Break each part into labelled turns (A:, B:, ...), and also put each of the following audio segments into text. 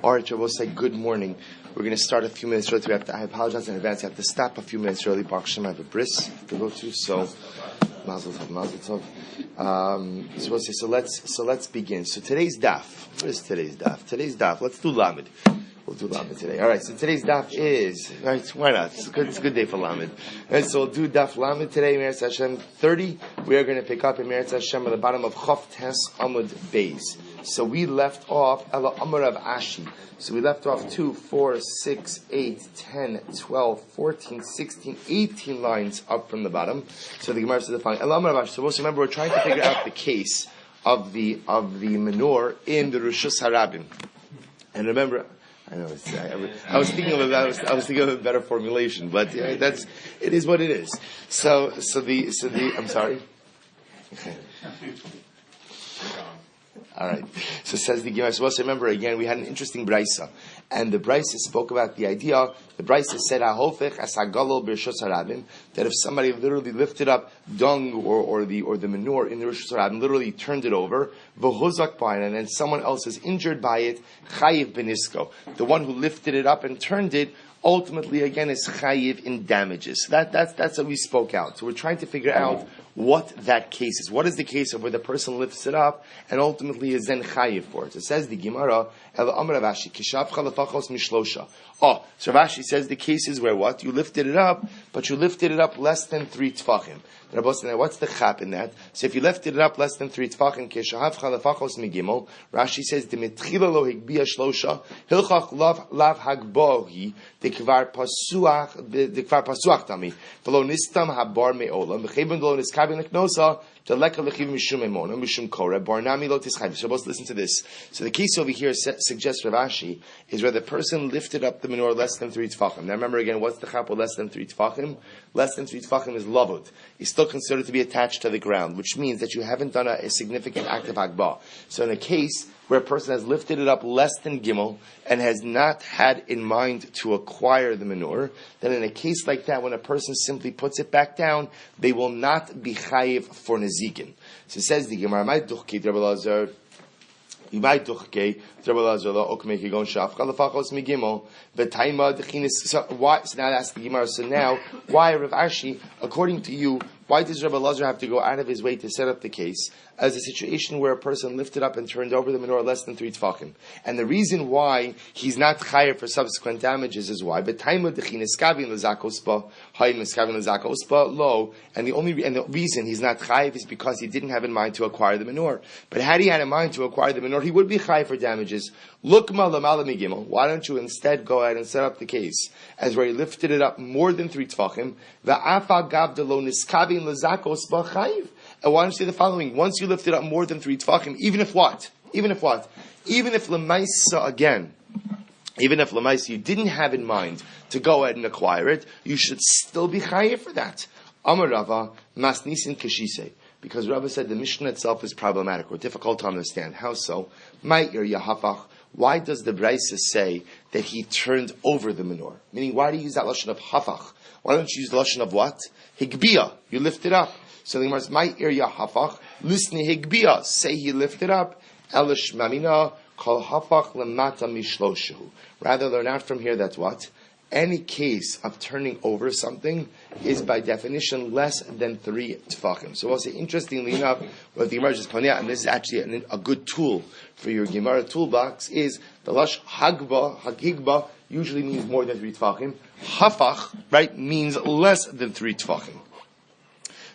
A: All right, we'll say good morning. We're going to start a few minutes early. I apologize in advance. I have to stop a few minutes early. Baruch Hashem, I have a bris to go to, so mazel tov, mazel tov. So we'll say, so let's begin. So today's daf. What is today's daf? Today's daf. Let's do lamed. We'll do lamed today. All right. So today's daf is right. Why not? It's a good day for lamed. And so we'll do daf lamed today. Meretz Hashem 30. We are going to pick up in Meretz Hashem at the bottom of Chof Tes Amud Beis. So we left off Ela Amar of Ashi. So we left off 2, 4, 6, 8, 10, 12, 14, 16, 18 lines up from the bottom. So the Gemara says the following. Ela Amar of Ashi. So also remember, we're trying to figure out the case of the menorah in the Rishus Harabim. And remember, I know I was thinking of a better formulation, but it is what it is. So the I'm sorry. All right. So says the Gemara. So also remember again, we had an interesting brisa, and the brisa spoke about the idea. The brisa said, "Ahofech asagalo b'rishos harabim," that if somebody literally lifted up dung or the manure in the rishos harabim, literally turned it over, v'huzak b'ayin, and then someone else is injured by it, chayiv benisko. The one who lifted it up and turned it, ultimately again is chayiv in damages. So that's what we spoke out. So we're trying to figure out what that case is. What is the case of where the person lifts it up and ultimately is then chayiv for it? So it says the Gemara, El Amar Ravashi, Kishavcha lefachos mishlosha. Oh, so Ravashi says the case is where what? You lifted it up, but you lifted it up less than 3 tfachim. What's the chap in that? So if you lifted it up less than 3 tfachim, Kishavcha lefachos migimel, Rashi says, Dimitchila lo higbia shlosha, hilchach lav hagbohi, dekvar pasuach tami, velo nistam habar me'olam, v'cheben lo niskabin leknosa, supposed to listen to this. So the case over here suggests Ravashi is where the person lifted up the menorah less than 3 tfachim. Now remember again, what's the chap with less than 3 tfachim? Less than 3 tfachim is lavud. He's still considered to be attached to the ground, which means that you haven't done a significant act of hagbah. So in a case where a person has lifted it up less than gimel and has not had in mind to acquire the menorah, then in a case like that, when a person simply puts it back down, they will not be chayiv for nezikin. So it says the Gemara, "My duchke Rabbi Lazar, you might duchke Rabbi Lazar la okmei kigon shafcha lefachos migimel v'taima dechinis." So why? So now that's the Gemara. So now, why Rav Ashi, according to you, why does Rabbi Lazar have to go out of his way to set up the case as a situation where a person lifted up and turned over the menorah less than 3 tfachim? And the reason why he's not chayav for subsequent damages is why. But taimud dechineskavin lezakospa, hayim eskavin lezakospa lo. And the reason he's not chayav is because he didn't have in mind to acquire the menorah. But had he had in mind to acquire the menorah, he would be chayav for damages. Lukma lamala migimel. Why don't you instead go ahead and set up the case as where he lifted it up more than 3 tfachim? Va'afa gavdelo niskavin lezakospa chayiv. And why don't you say the following? Once you lift it up more than 3 tfachim, even if lemaisa again, even if lemaisa you didn't have in mind to go ahead and acquire it, you should still be chayiv for that. Amar Rava masnisin kashise. Because Rava said the Mishnah itself is problematic or difficult to understand. How so? Ma'ir yahafach. Why does the Brisa say that he turned over the menorah? Meaning, why do you use that lashon of hafach? Why don't you use the lashon of what? Higbia. You lift it up. So the Gemara says, "My area hafach lisni higbia." Say he lifted up. Elish mamina kol hafach lemata mishloshu. Rather, learn out from here that's what any case of turning over something is by definition less than 3 tfachim. So also, interestingly enough, what the Gemara just pointed out, and this is actually a good tool for your Gemara toolbox, is the lash hagigba usually means more than 3 tfachim. Hafach, right, means less than 3 tfachim.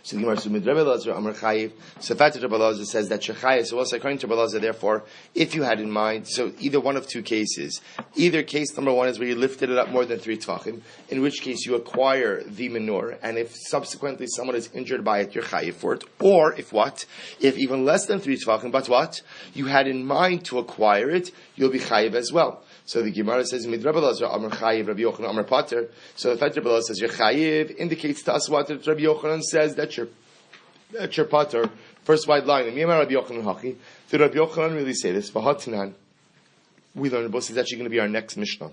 A: So the Gemara says, "Mid Rabbi Lazar Amar Chayiv." So Fatah Rabbi Lazar says that Shechayiv. So also according to Rabbi Lazar, therefore, if you had in mind, so either one of 2 cases. Either case number 1 is where you lifted it up more than 3 tfachim, in which case you acquire the menorah, and if subsequently someone is injured by it, you're chayiv for it. Or if what? If even less than 3 tfachim, but what? You had in mind to acquire it, you'll be chayiv as well. So the Gemara says, "Mid Rabbi Lazar Amar Chayiv, Rabbi Yochanan Amar Pater." So the fact Rabbi Lazar says you're chayiv indicates to us what Rabbi Yochanan says that you're Pater. First wide line. And Rabbi Yochanan Hachi. Did Rabbi Yochanan really say this? V'hatinan. We learned this is actually going to be our next Mishnah.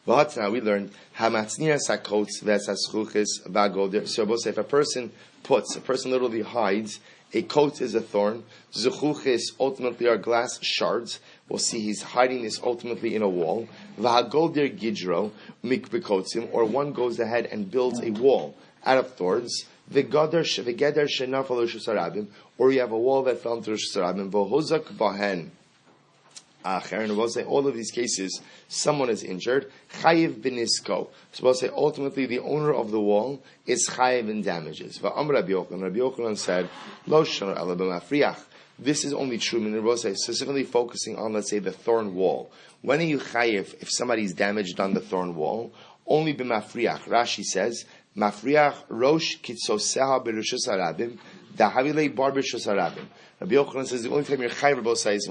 A: V'hatinan. We learned hamatznia sakotz v'esaschuches bagol. So if a person literally hides. A coat is a thorn. Zuchuches ultimately are glass shards. we'll see he's hiding this ultimately in a wall. V'hagolder gidro mikbekotsim, or one goes ahead and builds a wall out of thorns. V'geder shenafal Rosh Hashanah, or you have a wall that fell into Rosh Hashanah. V'hozak bahen. And we'll say all of these cases, someone is injured. Chayiv benisko. So we'll say ultimately the owner of the wall is chayiv in damages. V'amr Rabbi Yochanan. Rabbi Yochanan said, Lo shana ela b'mafriach. This is only true, meaning we'll say specifically focusing on, let's say, the thorn wall. When are you chayiv if somebody's damaged on the thorn wall? Only b'mafriach. Rashi says, Mafriach rosh kitzoseha b'rishus harabim. Dahavilei bar b'rishus harabim. Rabbi Yochanan says the only time you're chayiv both sides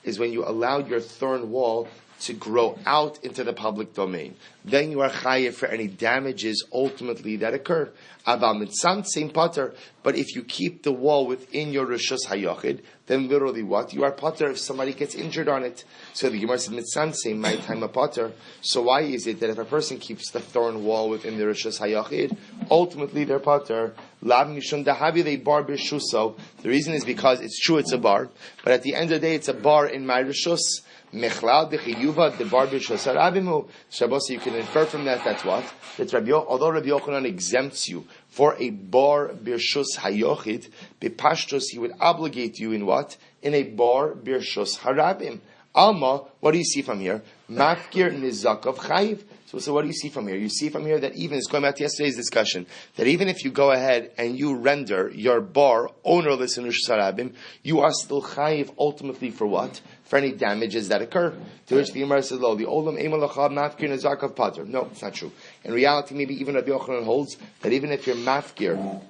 A: is when you allowed your thorn wall to grow out into the public domain. Then you are chayiv for any damages ultimately that occur. Aval mitzam same pater. But if you keep the wall within your rishus hayochid, then literally what? You are pater if somebody gets injured on it. So the Gemara said mitzam same my time a pater. So why is it that if a person keeps the thorn wall within the rishus hayochid, ultimately they're pater? Lav mishum dahavi bar b'shuso. The reason is because it's true it's a bar, but at the end of the day it's a bar in my rishus. Mechlal dechiyuva de bar b'shus harabimu. Shabbos, you can infer from that that's what? That although Rabbi Yochanan exempts you for a bar b'shus hayochid, b'pashtos he would obligate you in what? In a bar b'shus harabim. Alma, what do you see from here? Mafkir nizakav chayiv. So what do you see from here? You see from here that even, it's going back to yesterday's discussion, that even if you go ahead and you render your bar ownerless in Rosh Hashanah, you are still chayiv ultimately for what? For any damages that occur. To which the Gemara says, "Lo, the olam eimalachav mafkir nezakav pater." No, it's not true. In reality, maybe even Rabbi Yochanan holds that even if you're mafkir,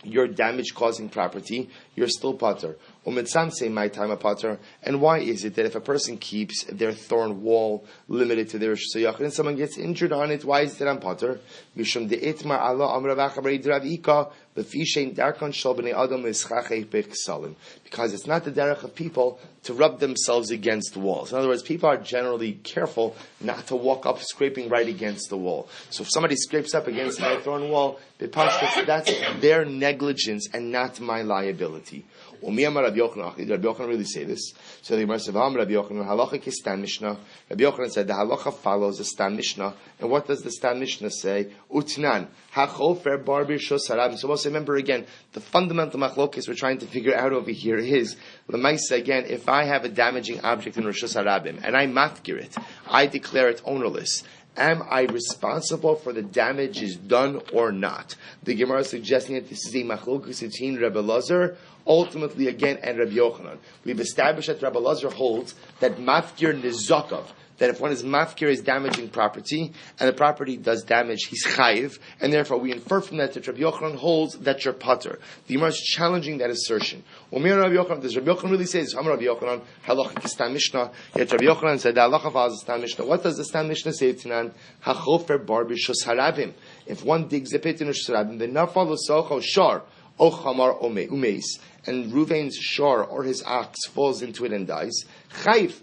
A: your damage-causing property, you're still pater. Umitzam say my time a pater. And why is it that if a person keeps their thorn wall limited to their shayach and someone gets injured on it, why is it that I'm pater? Mishum de'itmar Allah amravachabri dravika b'fishein darkon shal b'nei adam ischachei b'ksalim. Because it's not the derech of people to rub themselves against walls. In other words, people are generally careful not to walk up scraping right against the wall. So if somebody scrapes up against my thorn wall, that's their negligence and not my liability. Did Rabbi Yochanan really say this? So the Gemara said, Rabbi Yochanan, halacha ki stam mishnah. Rabbi Yochanan said the halacha follows the stam mishnah. And what does the stam mishnah say? Utnan hachofer bar b'shus harabim. So let's remember again, the fundamental machlokes we're trying to figure out over here is, l'maisa again, if I have a damaging object in Rosh Hashanah and I mafkir it, I declare it ownerless. Am I responsible for the damages done or not? The Gemara is suggesting that this is a machlokes between Rabbi Lazar, ultimately again, and Rabbi Yochanan. We've established that Rabbi Lazar holds that mafkir nizakav, that if one is mafkir is damaging property, and the property does damage, he's chayiv, and therefore we infer from that Rabbi Yochanan holds that you're pater. The Gemara is challenging that assertion. Does Rabbi Yochanan really say this? I'm Rabbi Yochanan, halacha stam mishnah. Yet Rabbi Yochanan said the halacha follows stam mishnah. What does the stam mishnah say? Tinan hachofer bar b'shus harabim. If one digs a pit in Rosh Hashanah, the nafal l'socho shar o chamar umeis, and Ruvain's shar or his ox falls into it and dies, chayiv.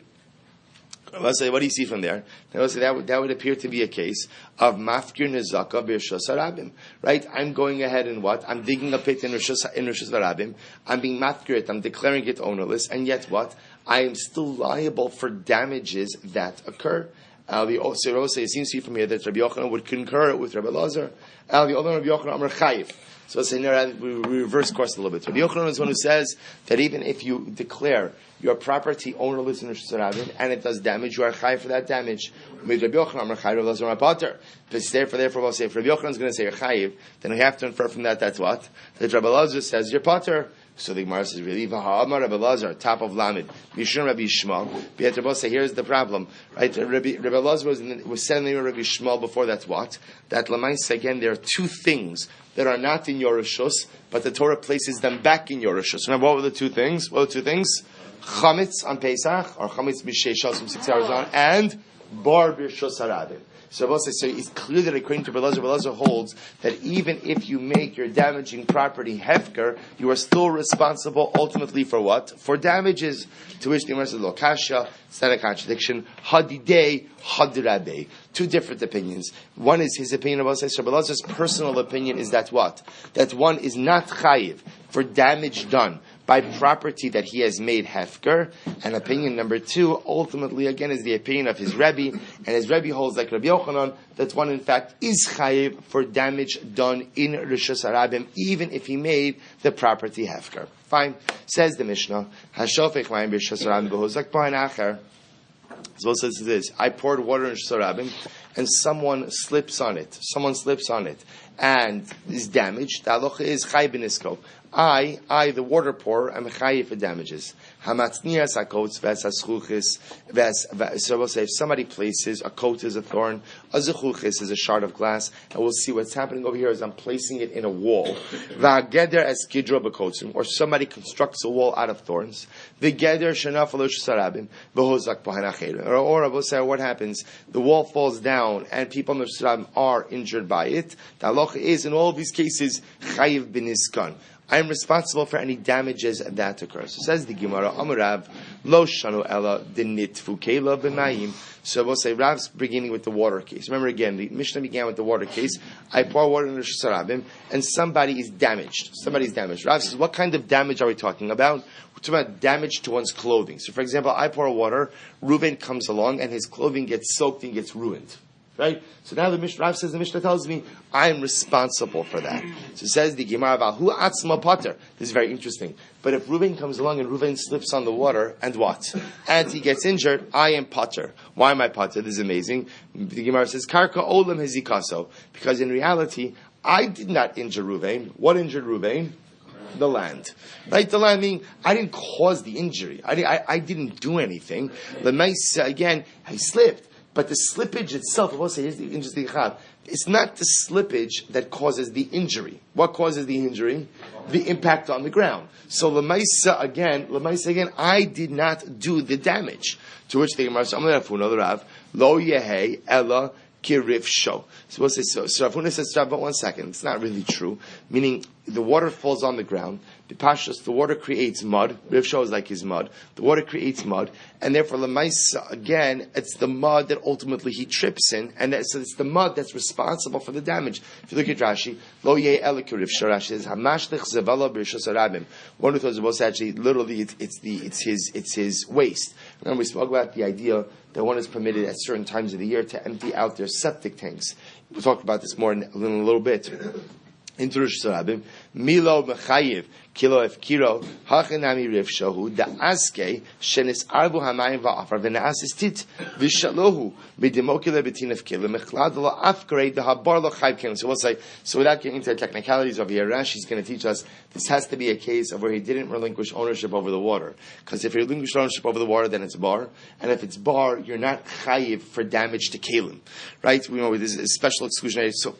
A: Let's say, what do you see from there? Let's say that would appear to be a case of mafkir nezaka b'rishus harabim, right? I'm going ahead and what? I'm digging a pit in rishus harabim. I'm being mafkir it. I'm declaring it ownerless, and yet what? I am still liable for damages that occur. It seems to be from here that Rabbi Yochanan would concur with Rabbi Lazar. The other Rabbi Yochanan Amar chayiv. So let's say we reverse course a little bit. Rabbi Yochanan is one who says that even if you declare your property ownerless in Rosh Hashanah and it does damage, you are chayiv for that damage. With Rabbi Yochanan, Amar chayiv, Rabbi Lazar, Amar pater. Therefore, we'll say if Rabbi Yochanan is going to say you're chayiv, then we have to infer from that that's what? That Rabbi Lazar says you're pater. So the Gemara says, really, V'ha'amar Rabbi Lazar, top of Lamed, Mishun Rabbi Yishmael. But Rabbi say, here's the problem, right? Rabbi Lazar was said in the name of Rabbi Yishmael before. That's what? That Lamaisa, again, there are two things that are not in your Rishus, but the Torah places them back in your Rishus. Remember, what were the two things? What were the two things? Chametz on Pesach, or Chametz Misheshos from 6 hours on, and Bar B'Rishus Harabim. So it's clear that according to Rabbi Lazar holds that even if you make your damaging property hefker, you are still responsible ultimately for what? For damages. To which the Gemara says, Lokasha, it's not a contradiction. Hadidei, hadirabei. Two different opinions. One is his opinion about Rabbi Lazar's personal opinion is that what? That one is not chayiv for damage done by property that he has made hefker. And opinion number 2, ultimately, again, is the opinion of his Rebbe, and his Rebbe holds like Rabbi Yochanan, that one, in fact, is chayiv for damage done in Rishus Harabim, even if he made the property hefker. Fine. Says the Mishnah, Hashofech mayim b'Rishus Harabim b'hozak b'hain acher. So it says this: I poured water in Rishus Harabim, and someone slips on it. And is damaged. The halacha is chayiv b'nisko. I, the water pourer, am chayiv for damages. Hamatznias hakotes v'esaschuchis so we'll say if somebody places a coat as a thorn, a zechuchis is a shard of glass, and we'll see what's happening over here is I'm placing it in a wall. V'ageder es kidro b'kotzim, or somebody constructs a wall out of thorns. V'geder shenafal Rishus Harabim v'hozak b'hain acher. Or we'll say what happens? The wall falls down, and people in Rishus Harabim are injured by it. The halacha is in all of these cases chayiv b'niskan. I am responsible for any damages that occur. So says the Gemara, Amarav, Lo Shanu Ella, Dinitfu Kela B'mayim. So we'll say Rav's beginning with the water case. Remember again, the Mishnah began with the water case. I pour water in the Rishus Harabim, and somebody is damaged. Rav says, what kind of damage are we talking about? We're talking about damage to one's clothing. So for example, I pour water, Reuven comes along, and his clothing gets soaked and gets ruined. Right? So now the Mishnah, Rav says, the Mishnah tells me, I am responsible for that. So it says the Gemara, Hu atzma pater. This is very interesting. But if Reuven comes along and Reuven slips on the water, and what? And he gets injured, I am pater. Why am I pater? This is amazing. The Gemara says, Karka olam hezikaso. Because in reality, I did not injure Reuven. What injured Reuven? The land. Right? The land meaning, I didn't cause the injury. I didn't do anything. The mice, again, I slipped. But the slippage itself, I will say, here's the interesting chab. It's not the slippage that causes the injury. What causes the injury? The impact on the ground. So Lamaisa again, I did not do the damage. To which the Gemara says, Lo Yehei Ella Kirif Sho. So we'll say, so Rav Huna says, but 1 second, it's not really true. Meaning, the water falls on the ground. The water creates mud. Riv Sho is like his mud. The water creates mud, and therefore Lamaisa, again, it's the mud that ultimately he trips in, and so it's the mud that's responsible for the damage. If you look at Rashi, Lo Yeh Elik Riv Sho, Rashi says, Hamashlich Zevala B'Rishus Harabim. One of those was actually literally it's his waste. Remember we spoke about the idea that one is permitted at certain times of the year to empty out their septic tanks. We'll talk about this more in a little bit. Into Rishus Harabim, Milo Mechayiv, Kilo Ef Kiro, Hachanami Riv Shahu, Da Aske, Shenis Arbu Hamayim Va'afar, Venasis Tit, Vishalohu, Bidimokile Betin of Kilo, Mechladalo Afgrade, the Habarlo Chayv Ken. So we'll say, so without getting into the technicalities of here, Rashi's going to teach us this has to be a case of where he didn't relinquish ownership over the water. Because if you relinquish ownership over the water, then it's bar. And if it's bar, you're not chayiv for damage to kalim. Right? We know this is a special exclusionary. So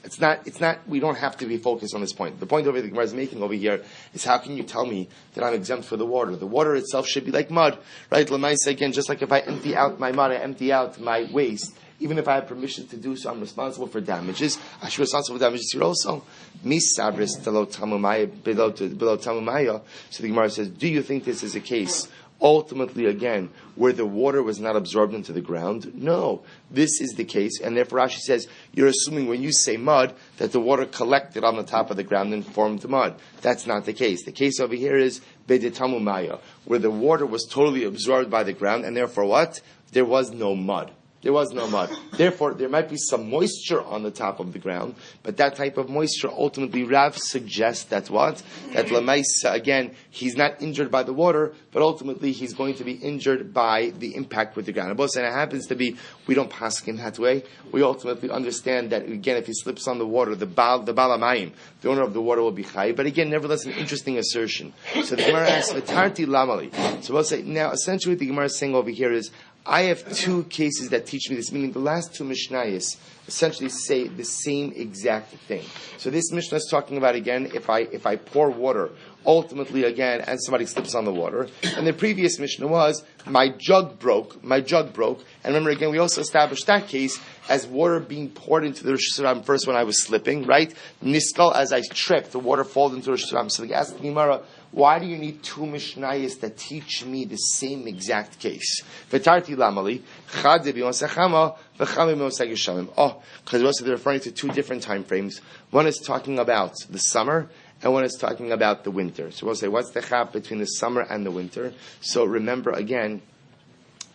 A: it's not, we don't have to be focused on this point. The point over the Gemara is making over here is how can you tell me that I'm exempt for the water? The water itself should be like mud. Right? Lamaisa again, just like if I empty out my mud, I empty out my waste. Even if I have permission to do so, I'm responsible for damages. I should be responsible for damages here also. below tamumaya. So the Gemara says, do you think this is a case, ultimately again, where the water was not absorbed into the ground? No. This is the case, and therefore Rashi says, you're assuming when you say mud, that the water collected on the top of the ground and formed mud. That's not the case. The case over here is bedetamumaya, where the water was totally absorbed by the ground, and therefore what? There was no mud. Therefore, there might be some moisture on the top of the ground, but that type of moisture, ultimately, Rav suggests that what? That Lamaisa, again, he's not injured by the water, but ultimately he's going to be injured by the impact with the ground. And it happens to be, we don't pass in that way. We ultimately understand that, again, if he slips on the water, the Balamayim, the owner of the water will be Chai. But again, nevertheless, an interesting assertion. So the Gemara asks, V'tarti Lamali. So we'll say, now, essentially what the Gemara is saying over here is, I have two cases that teach me this, meaning the last two Mishnayos essentially say the same exact thing. So this Mishnah is talking about, again, if I pour water, ultimately, again, and somebody slips on the water. And the previous Mishnah was, my jug broke. And remember, again, we also established that case as water being poured into the Rishus Harabim first when I was slipping, right? Niskal, as I tripped, the water falls into the Rishus Harabim. So they asked the Gemara, why do you need two Mishnayos that teach me the same exact case? V'tarti lamali, chad b'yosechama, v'chami b'yosech. Oh, because also they're referring to two different time frames. One is talking about the summer, and one is talking about the winter. So we'll say, what's the chap between the summer and the winter? So remember again,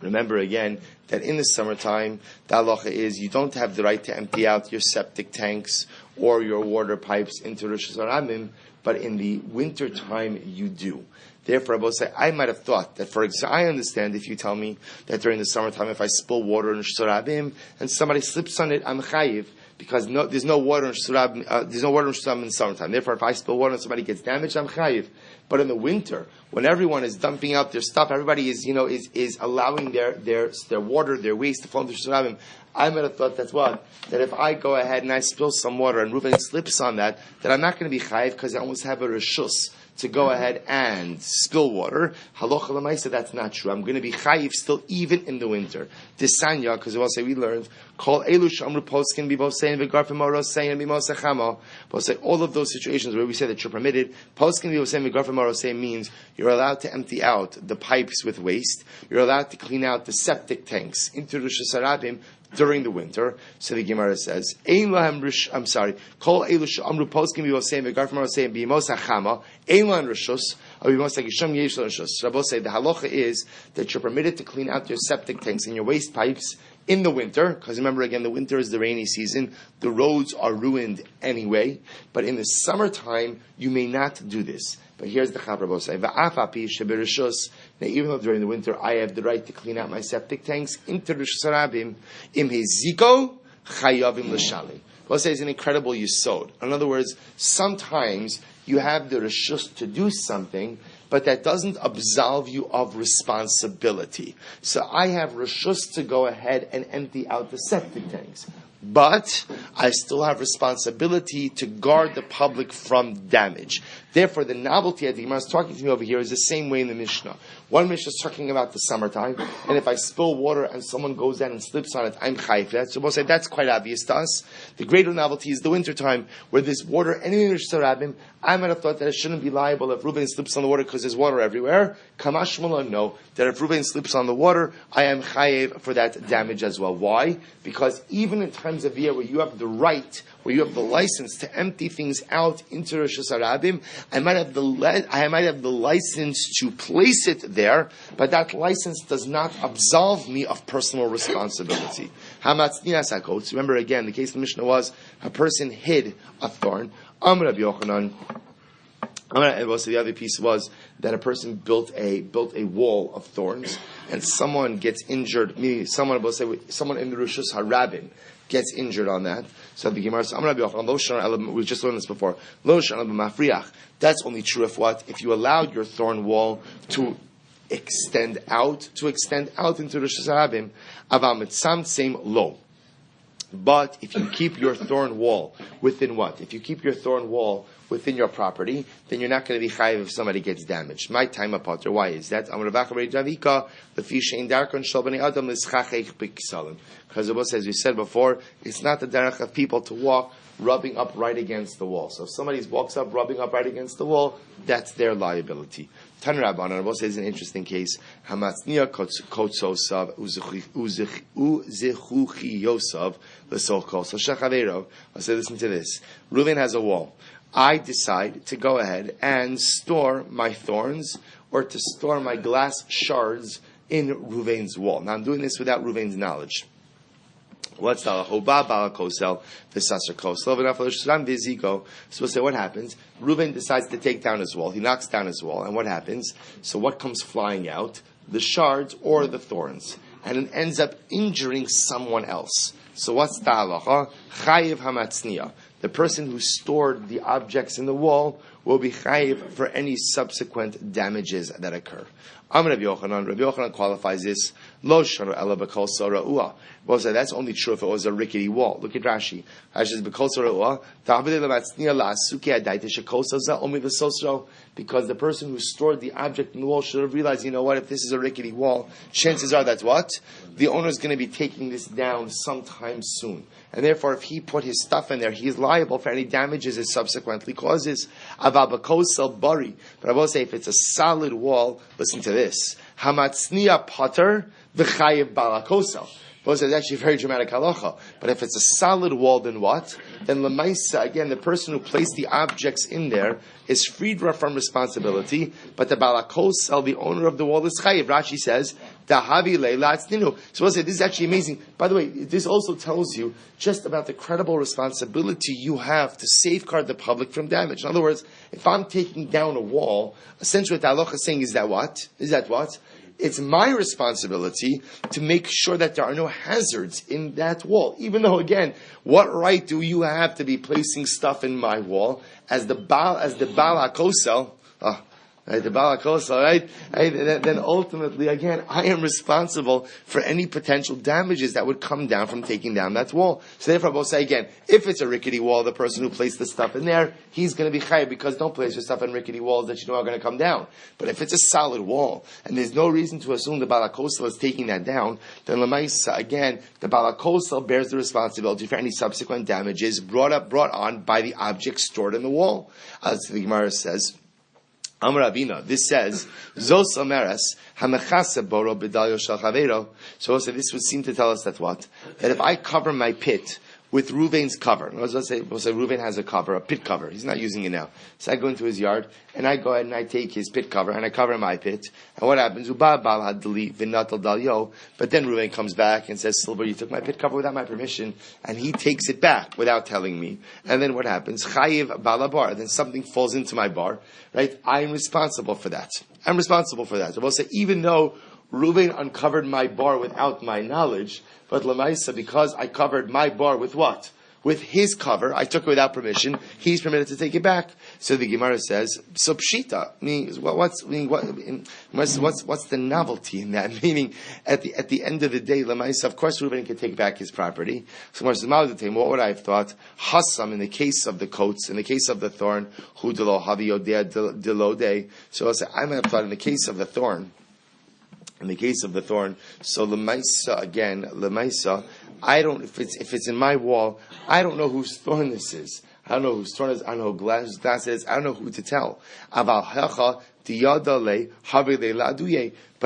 A: that in the summertime, the halacha is you don't have the right to empty out your septic tanks or your water pipes into Rosh Hashanah, but in the winter time you do. Therefore, I will say, I might have thought that, for example, I understand if you tell me that during the summertime, if I spill water in Rosh Hashanah and somebody slips on it, I'm chayiv, because there's no water in Rosh Hashanah in the summertime. Therefore, if I spill water and somebody gets damaged, I'm chayiv. But in the winter, when everyone is dumping out their stuff, everybody is allowing their water, their waste to fall into Rosh Hashanah, I might have thought that if I go ahead and I spill some water and Reuven slips on that I'm not going to be chayiv because I almost have a reshus to go ahead and spill water. Halacha l'maisa, that's not true. I'm going to be chayiv still even in the winter. Disanya, because we'll say we learned, call elu shamru poskin bivosein v'garfim orosein b'mosachama. We'll say all of those situations where we say that you're permitted, poskin bivosein v'garfim orosein means you're allowed to empty out the pipes with waste. You're allowed to clean out the septic tanks into Rosh Hashanah during the winter. So the Gemara says, I'm sorry, Kol elu amru poskim bivosein v'garfim orosein b'mosachama, ein lan rishus, or b'mosachisham yesh lan rishus. Rabbi say the halacha is that you're permitted to clean out your septic tanks and your waste pipes in the winter, because remember again, the winter is the rainy season, the roads are ruined anyway, but in the summertime, you may not do this. But here's the chap Rabbi say, now even though during the winter I have the right to clean out my septic tanks, into Rosh Hashanah, im heziko chayavim l'shali. Rabbi say is an incredible yisod. In other words, sometimes you have the reshus to do something, but that doesn't absolve you of responsibility. So I have reshus to go ahead and empty out the septic tanks, but I still have responsibility to guard the public from damage. Therefore, the novelty that the Gemara is talking to me over here is the same way in the Mishnah. One Mishnah is talking about the summertime, and if I spill water and someone goes down and slips on it, I'm chayiv for that. So we'll say that's quite obvious to us. The greater novelty is the wintertime, where there's water anywhere in Rosh Hashanah. I might have thought that it shouldn't be liable if Reuven slips on the water because there's water everywhere. Kamma Shmula, no, that if Reuven slips on the water, I am chayiv for that damage as well. Why? Because even in times of year where you have the right, where you have the license to empty things out into Rosh Hashanah, I might have the license to place it there, but that license does not absolve me of personal responsibility. Remember again, the case of the Mishnah was a person hid a thorn. Amar Rabbi Yochanan. The other piece was that a person built a wall of thorns, and someone gets injured. Someone in the Rishus Harabin gets injured on that. So the Gemara says, we just learned this before. That's only true if what? If you allowed your thorn wall to extend out into Rosh Hashanah, aval mitzam same low. But if you keep your thorn wall within what? If you keep your thorn wall within your property, then you're not going to be chayiv if somebody gets damaged. My time apart. Why is that? Because as we said before, it's not the derech of people to walk rubbing up right against the wall. So if somebody walks up rubbing up right against the wall, that's their liability. Tan Rabbanan, Rabbi says an interesting case. Hamatznia kotzosav uzechuchi yosav l'sokol. So shachavero, I'll say, listen to this. Reuven has a wall. I decide to go ahead and store my thorns or to store my glass shards in Reuven's wall. Now I'm doing this without Reuven's knowledge. What's the Hoba Bala Kosel, the Sasser Kosel, Viziko? So we'll say what happens? Reuven decides to take down his wall. He knocks down his wall, and what happens? So what comes flying out? The shards or the thorns. And it ends up injuring someone else. So what's the halacha? Chayiv hamatzniya. The person who stored the objects in the wall will be chayiv for any subsequent damages that occur. Rabbi Yochanan qualifies this. Lo sharu ela b'kol sora'ua. Well, so that's only true if it was a rickety wall. Look at Rashi. Rashi says b'kol sora'ua ta'abedei lematzniya la'asuki adaita shekol soza omi v'sosro. Because the person who stored the object in the wall should have realized, you know what, if this is a rickety wall, chances are that's what? The owner is going to be taking this down sometime soon. And therefore, if he put his stuff in there, he is liable for any damages it subsequently causes. Aval b'kosel bari. But I will say, if it's a solid wall, listen to this. Hamatzniya potter v'chayiv balakosel. Well, it's actually a very dramatic halacha. But if it's a solid wall, then what? Then lemaisa, again, the person who placed the objects in there is freed from responsibility, but the balakosel, the owner of the wall, is chayiv. Rashi says, dahavi leilatzninu. So we'll say, this is actually amazing. By the way, this also tells you just about the credible responsibility you have to safeguard the public from damage. In other words, if I'm taking down a wall, essentially what the halacha is saying is that what? It's my responsibility to make sure that there are no hazards in that wall. Even though, again, what right do you have to be placing stuff in my wall as the Baal HaKosel? Right, the Baal HaKosel, right? Then ultimately, again, I am responsible for any potential damages that would come down from taking down that wall. So therefore, I will say again, if it's a rickety wall, the person who placed the stuff in there, he's going to be chayav, because don't place your stuff on rickety walls that you know are going to come down. But if it's a solid wall, and there's no reason to assume the Baal HaKosel is taking that down, then Lamaisa, again, the Baal HaKosel bears the responsibility for any subsequent damages brought on by the object stored in the wall. As the Gemara says, Amar Avina, this says, Zos Omeres, Hamechase Boro B'Dalyo Shel Chaveiro. So also this would seem to tell us that what? That if I cover my pit with Reuven's cover, we'll say Reuven has a cover, a pit cover. He's not using it now. So I go into his yard, and I go ahead and I take his pit cover, and I cover my pit. And what happens? But then Reuven comes back and says, Silver, you took my pit cover without my permission, and he takes it back without telling me. And then what happens? Chayiv balabar. Then something falls into my bar, right? I'm responsible for that. So we'll say, even though Reuven uncovered my bar without my knowledge, but Lamaisa, because I covered my bar with what? With his cover, I took it without permission, he's permitted to take it back. So the Gemara says, so pshita, what's the novelty in that? Meaning, at the end of the day, Lamaisa, of course Reuven can take back his property. So Gemara says, what would I have thought? Hassam, in the case of the coats, in the case of the thorn, hu delo havi yodea delode. So I'll say, I might have thought in the case of the thorn, so Lemaisa, I don't, if it's in my wall, I don't know whose thorn this is. I don't know whose thorn is, I don't know who glass is, I don't know who to tell. But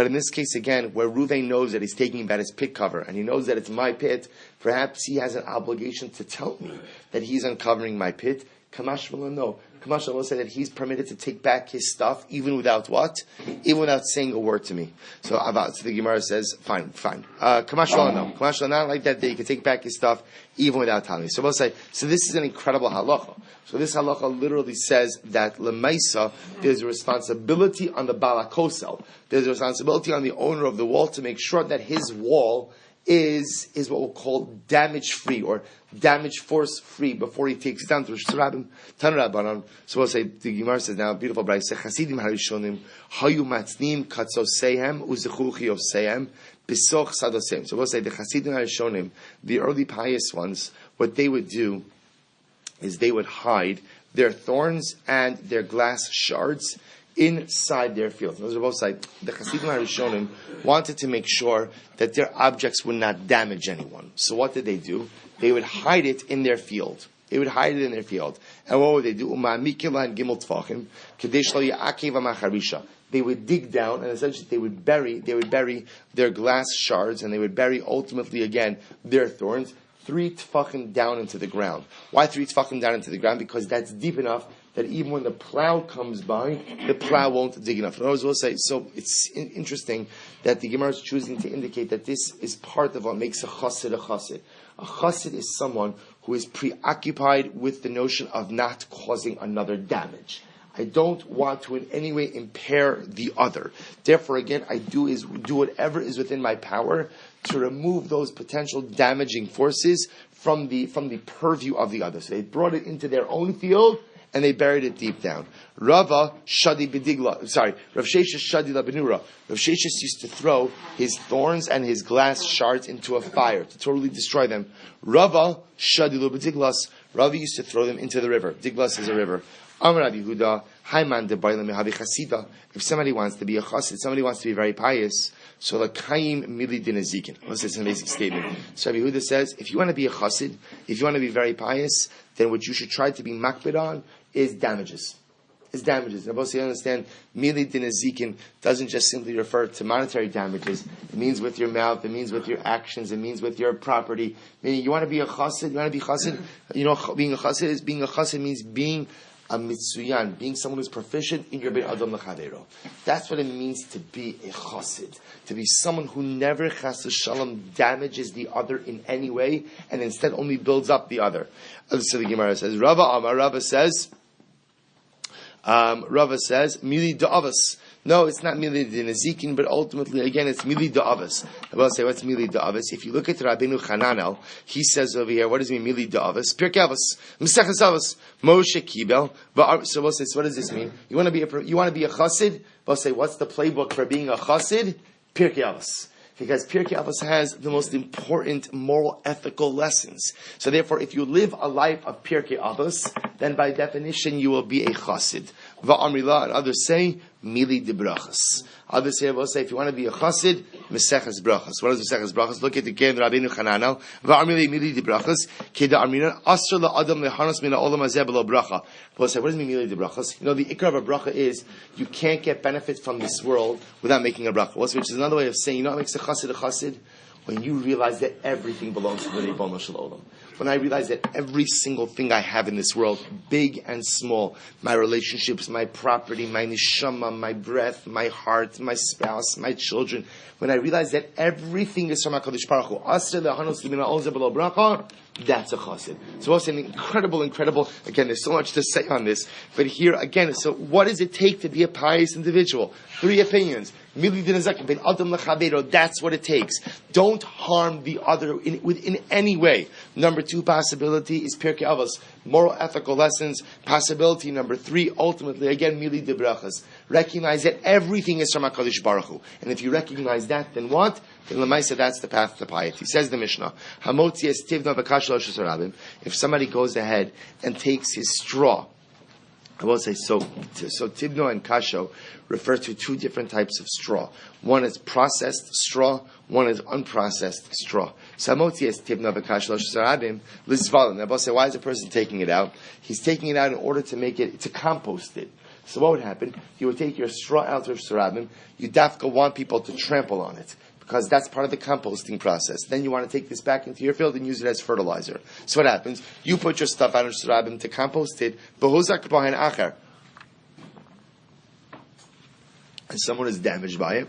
A: in this case again, where Reuven knows that he's taking about his pit cover, and he knows that it's my pit, perhaps he has an obligation to tell me that he's uncovering my pit. Kamash will know. Kamash will say that he's permitted to take back his stuff even without what? Even without saying a word to me. So the Gemara says, fine. Kamash will know. Kamash will not like that he can take back his stuff even without telling me. So we'll say, so this is an incredible halacha. So this halacha literally says that lemaisa, there's a responsibility on the balakosel. There's a responsibility on the owner of the wall to make sure that his wall is what we'll call damage-free or damage-force-free before he takes it down to Rabim. So we'll say, the Gemara says now, beautiful brayse, Chasidim harishonim, hayu matznim katzosehem uzechuchi osehem bisoch sadosem. So we'll say, the Chasidim harishonim, the early pious ones, what they would do is they would hide their thorns and their glass shards inside their fields. Those are both sides. The Chasidim HaRishonim wanted to make sure that their objects would not damage anyone. So what did they do? They would hide it in their field. And what would they do? They would dig down, and essentially they would bury their glass shards, and they would bury ultimately again their thorns 3 tefachim down into the ground. Why 3 tefachim down into the ground? Because that's deep enough that even when the plow comes by, the plow won't dig enough. And I will say, so it's interesting that the Gemara is choosing to indicate that this is part of what makes a chassid a chassid. A chassid is someone who is preoccupied with the notion of not causing another damage. I don't want to in any way impair the other. Therefore, again, I do whatever is within my power to remove those potential damaging forces from the purview of the other. So they brought it into their own field, and they buried it deep down. Rav Sheshes Shadi la Benura. Rav Sheshes used to throw his thorns and his glass shards into a fire to totally destroy them. Rav Shadi la B'Diglas. Rav used to throw them into the river. Diglas is a river. Amar Rav Yehuda, Hayman de Bailam Mehavi Chasida. If somebody wants to be a chassid, somebody wants to be very pious, so l'kaim mili din azikin. This is an amazing statement. So Rav Yehuda says, if you want to be a chassid, if you want to be very pious, then what you should try to be makbid on is damages. is damages. And you understand, mili dinazikin doesn't just simply refer to monetary damages. It means with your mouth, it means with your actions, it means with your property. Meaning, you want to be a chassid, being a chassid means being a mitsuyan, being someone who's proficient in your ben adam l'chavero. That's what it means to be a chassid. To be someone who never chas shalom damages the other in any way, and instead only builds up the other. So the Gemara says, Rava says, mili da'avas. No, it's not mili d'nezikin, but ultimately, again, it's mili da'avas. I will say, what's mili da'avas? If you look at Rabbeinu Hananel, he says over here, what does it mean, mili da'avas? Pirkei Avos, Mesechus Avos, Moshe Kibel. So we'll say, so what does this mean? You want to be a chassid? We'll say, what's the playbook for being a chassid? Pirkei Avos. Because Pirkei Avos has the most important moral, ethical lessons. So therefore, if you live a life of Pirkei Avos, then by definition you will be a chassid. Va'amrila, and others say, mili de brachas. Others say, if you want to be a chassid, meseches brachas. What is meseches brachas? Look at the game Rabbeinu Hananel. Va'amrila mili de brachas. Keda amrinan asr la'adam lehanas min ha'olam hazeh b'lo bracha. We'll say, what does it mean mili de brachas? The ikar of a bracha is you can't get benefit from this world without making a bracha. Which is another way of saying, what makes a chassid? When you realize that everything belongs to the Ribono Shel Olam. When I realize that every single thing I have in this world, big and small, my relationships, my property, my neshama, my breath, my heart, my spouse, my children, when I realize that everything is from HaKadosh Baruch Hu, that's a chassid. So also an incredible, again, there's so much to say on this, but here again, so what does it take to be a pious individual? 3 opinions. That's what it takes. Don't harm the other in any way. Number 2 possibility is Pirkei Avos, moral ethical lessons. Possibility number 3, ultimately, again, mili de brachas. Recognize that everything is from HaKadosh Baruch Hu. And if you recognize that, then what? Then Lamaisa, that's the path to piety. Says the Mishnah, if somebody goes ahead and takes his straw, I will say, so tibno and kasho refer to 2 different types of straw. One is processed straw, one is unprocessed straw. Samoti is tibno v'kasho sarabim lizvalim. I will say, why is a person taking it out? He's taking it out in order to to compost it. So what would happen? You would take your straw out of sarabim, you dafka want people to trample on it, because that's part of the composting process. Then you want to take this back into your field and use it as fertilizer. So what happens? You put your stuff out of Sarabim to compost it, and someone is damaged by it.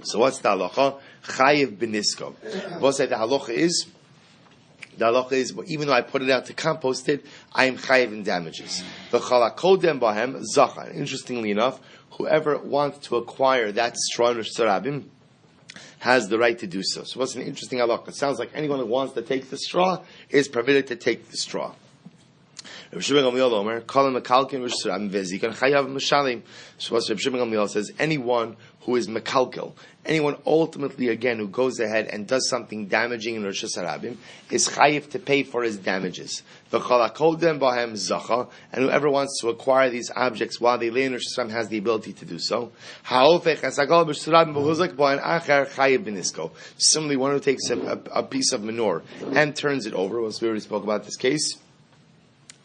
A: So what's the halacha? Chayiv benisko. We'll say the halacha is, even though I put it out to compost it, I am chayiv in damages. Interestingly enough, whoever wants to acquire that straw in Sarabim has the right to do so. So what's an interesting halakha? It sounds like anyone who wants to take the straw is permitted to take the straw. So what Reb Shimon Gamliel says, anyone who is mekalkel, anyone ultimately again who goes ahead and does something damaging in Rosh Hashanah is chayiv to pay for his damages. And whoever wants to acquire these objects while they lay in Rosh Hashanah has the ability to do so. Similarly, one who takes a piece of manure and turns it over, we already spoke about this case,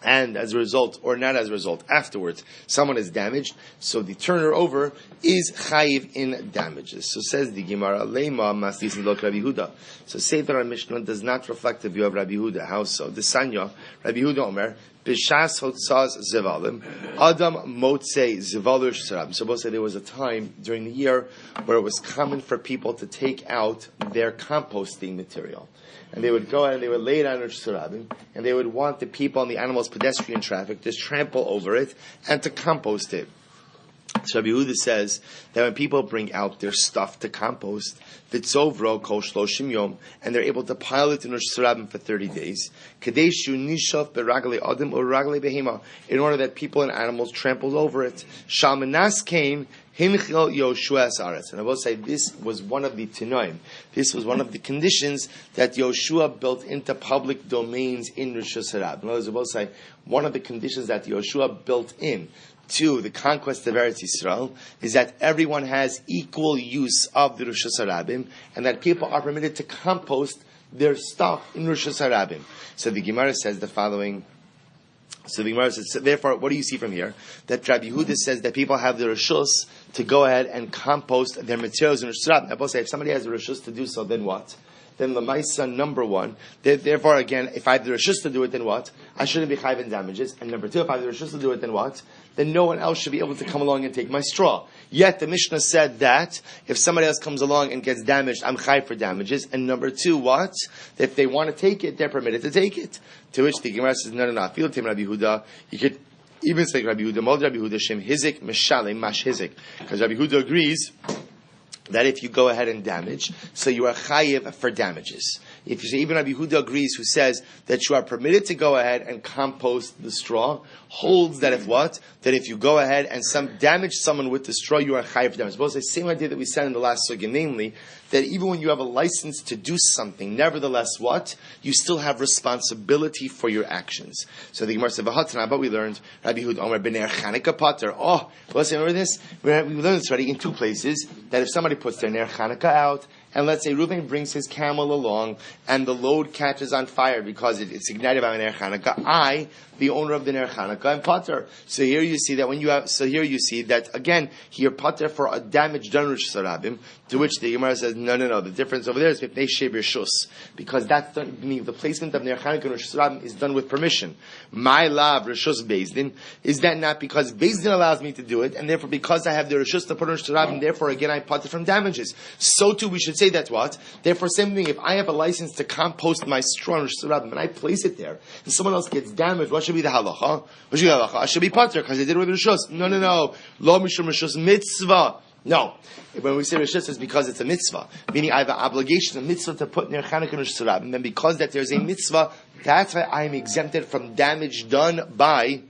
A: and as a result, or not as a result, afterwards, someone is damaged, so the turner over is chayiv in damages. So says the Gemara, Leima maslis milok Rabbi Yehuda. So say that our Mishnah does not reflect the view of Rabbi Yehuda. How so? The Sanya, Rabbi Yehuda Omer, Bishas hotzaz zevalim, Adam motze zevalur sarab. So we'll say there was a time during the year where it was common for people to take out their composting material. And they would go out and they would lay it on Rosh Hashanah, and they would want the people and the animals, pedestrian traffic, to trample over it and to compost it. So Rabbi Yehuda says that when people bring out their stuff to compost, vitzovro kol shloshim yom, and they're able to pile it in Rosh Hashanah for 30 days, kadeshu nishav beragle adam or ragle behema, in order that people and animals trampled over it. Shalmanas came. Hinchil Yoshua Aretz. And I will say this was one of the Tinoim. This was one of the conditions that Yoshua built into public domains in Rosh Hashanah. In other words, I will say one of the conditions that Yoshua built in to the conquest of Eretz Yisrael is that everyone has equal use of the Rosh Hashanah, and that people are permitted to compost their stuff in Rosh Hashanah. So the Gemara says the following. So the Gemara says, so therefore, what do you see from here? That Rabbi Yehuda says that people have the reshus to go ahead and compost their materials in Rosh Hashanah. I both say, if somebody has the reshus to do so, then what? Then Lamaisa, number one. Therefore, again, if I have the reshus to do it, then what? I shouldn't be chayv in damages. And number two, if I have the reshus to do it, then what? Then no one else should be able to come along and take my straw. Yet the Mishnah said that if somebody else comes along and gets damaged, I'm chayv for damages. And number two, what? That if they want to take it, they're permitted to take it. To which the Gemara says, no. Feel Tim Rabbi Yehuda. You could even say Rabbi Yehuda, Mod Rabbi Yehuda, Shem Hizik, Meshalem, Mash Hizik. Because Rabbi Yehuda agrees that if you go ahead and damage, so you are chayiv for damages. If you say, even Rabbi Yehuda agrees, who says that you are permitted to go ahead and compost the straw, holds that if what? That if you go ahead and damage someone with the straw, you are chayiv for damages. Both the same idea that we said in the last sugya, namely, that even when you have a license to do something, nevertheless what? You still have responsibility for your actions. So the Gemara said, but we learned, Rabbi Yehuda, Omer b'ner Chanukah pater. Oh, let's remember this? We learned this already in two places, that if somebody puts their ner Chanukah out, and let's say Reuven brings his camel along, and the load catches on fire because it's ignited by an ner Chanukah, I, the owner of the ner Chanukah, am pater. So here you see that again, here pater for a damage done Rosh Hashanah, to which the Gemara says, no. The difference over there is mipnei shev reshus, because that's done. Meaning the placement of ner Chanukah and Rosh Hashanah is done with permission. My lav reshus bezdin, is that not because bezdin allows me to do it, and therefore because I have the reshus to put on Rosh Hashanah, therefore again I pater from damages. So too we should say that what? Therefore, same thing. If I have a license to compost my straw in Rosh Hashanah and I place it there, and someone else gets damaged, what should be the halacha? What should be the halacha? I should be pater because I did it with reshus. No. Lo mishum reshus mitzvah. No. When we say reshus, it's because it's a mitzvah. Meaning I have an obligation, a mitzvah to put ner Chanukah in Rosh Hashanah. And then because that there's a mitzvah, that's why I am exempted from damage done by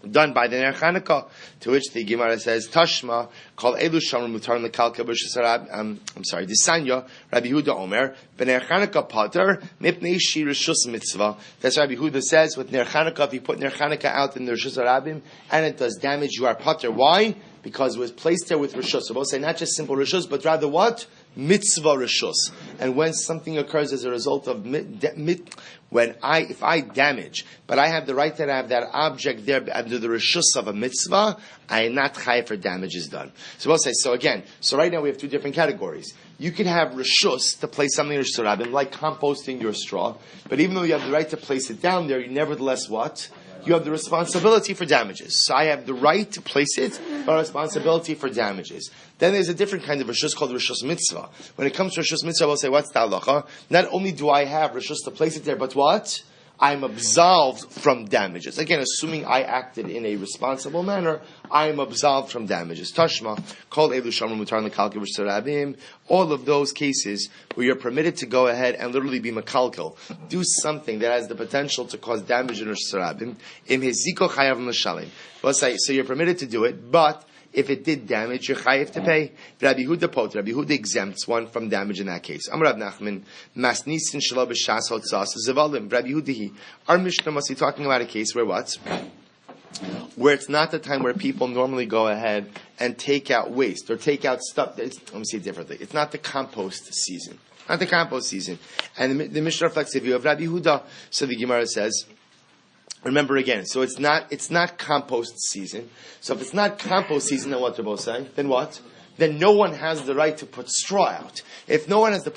A: the ner Chanukah. To which the Gemara says, Tashma, call elu shamar mutar lekalka b'Rosh Hashanah. Disanya, Rabbi Yehuda Omer, b'ner Chanukah pater, mipnei shi reshus mitzvah. That's Rabbi Yehuda says, with ner Chanukah, if you put ner Chanukah out in the Rosh Hashanah, and it does damage, you are pater. Why? Because it was placed there with reshus. So we'll say not just simple reshus, but rather what? Mitzvah reshus. And when something occurs as a result of if I damage, but I have the right to have that object there under the reshus of a mitzvah, I am not chayav for damages done. So we'll say, so right now we have two different categories. You can have reshus to place something in Rosh Hashanah, like composting your straw, but even though you have the right to place it down there, you nevertheless what? You have the responsibility for damages. So I have the right to place it, but responsibility for damages. Then there's a different kind of reshus called reshus mitzvah. When it comes to reshus mitzvah, we'll say, what's the halacha? Not only do I have reshus to place it there, but what? I'm absolved from damages. Again, assuming I acted in a responsible manner, I am absolved from damages. Tashma, called elu shamar mutar lekalka b'Rosh Hashanah. All of those cases where you're permitted to go ahead and literally be makalkel, do something that has the potential to cause damage in Rosh Hashanah. Im heziko chayav l'shalem. So you're permitted to do it, but if it did damage, you're chayiv to pay. Rabbi Yehuda pot. Rabbi Yehuda exempts one from damage in that case. Amar Rav Nachman, masnisin shelo b'shas hotzas zevalim. Rabbi Yehuda, our Mishnah must be talking about a case where what? Where it's not the time where people normally go ahead and take out waste or take out stuff. Let me say it differently. It's not the compost season. Not the compost season. And the Mishnah reflects the view of Rabbi Yehuda. So the Gemara says, remember again, so it's not compost season. So if it's not compost season, then what they're both saying? Then what? Then no one has the right to put straw out. If no one has the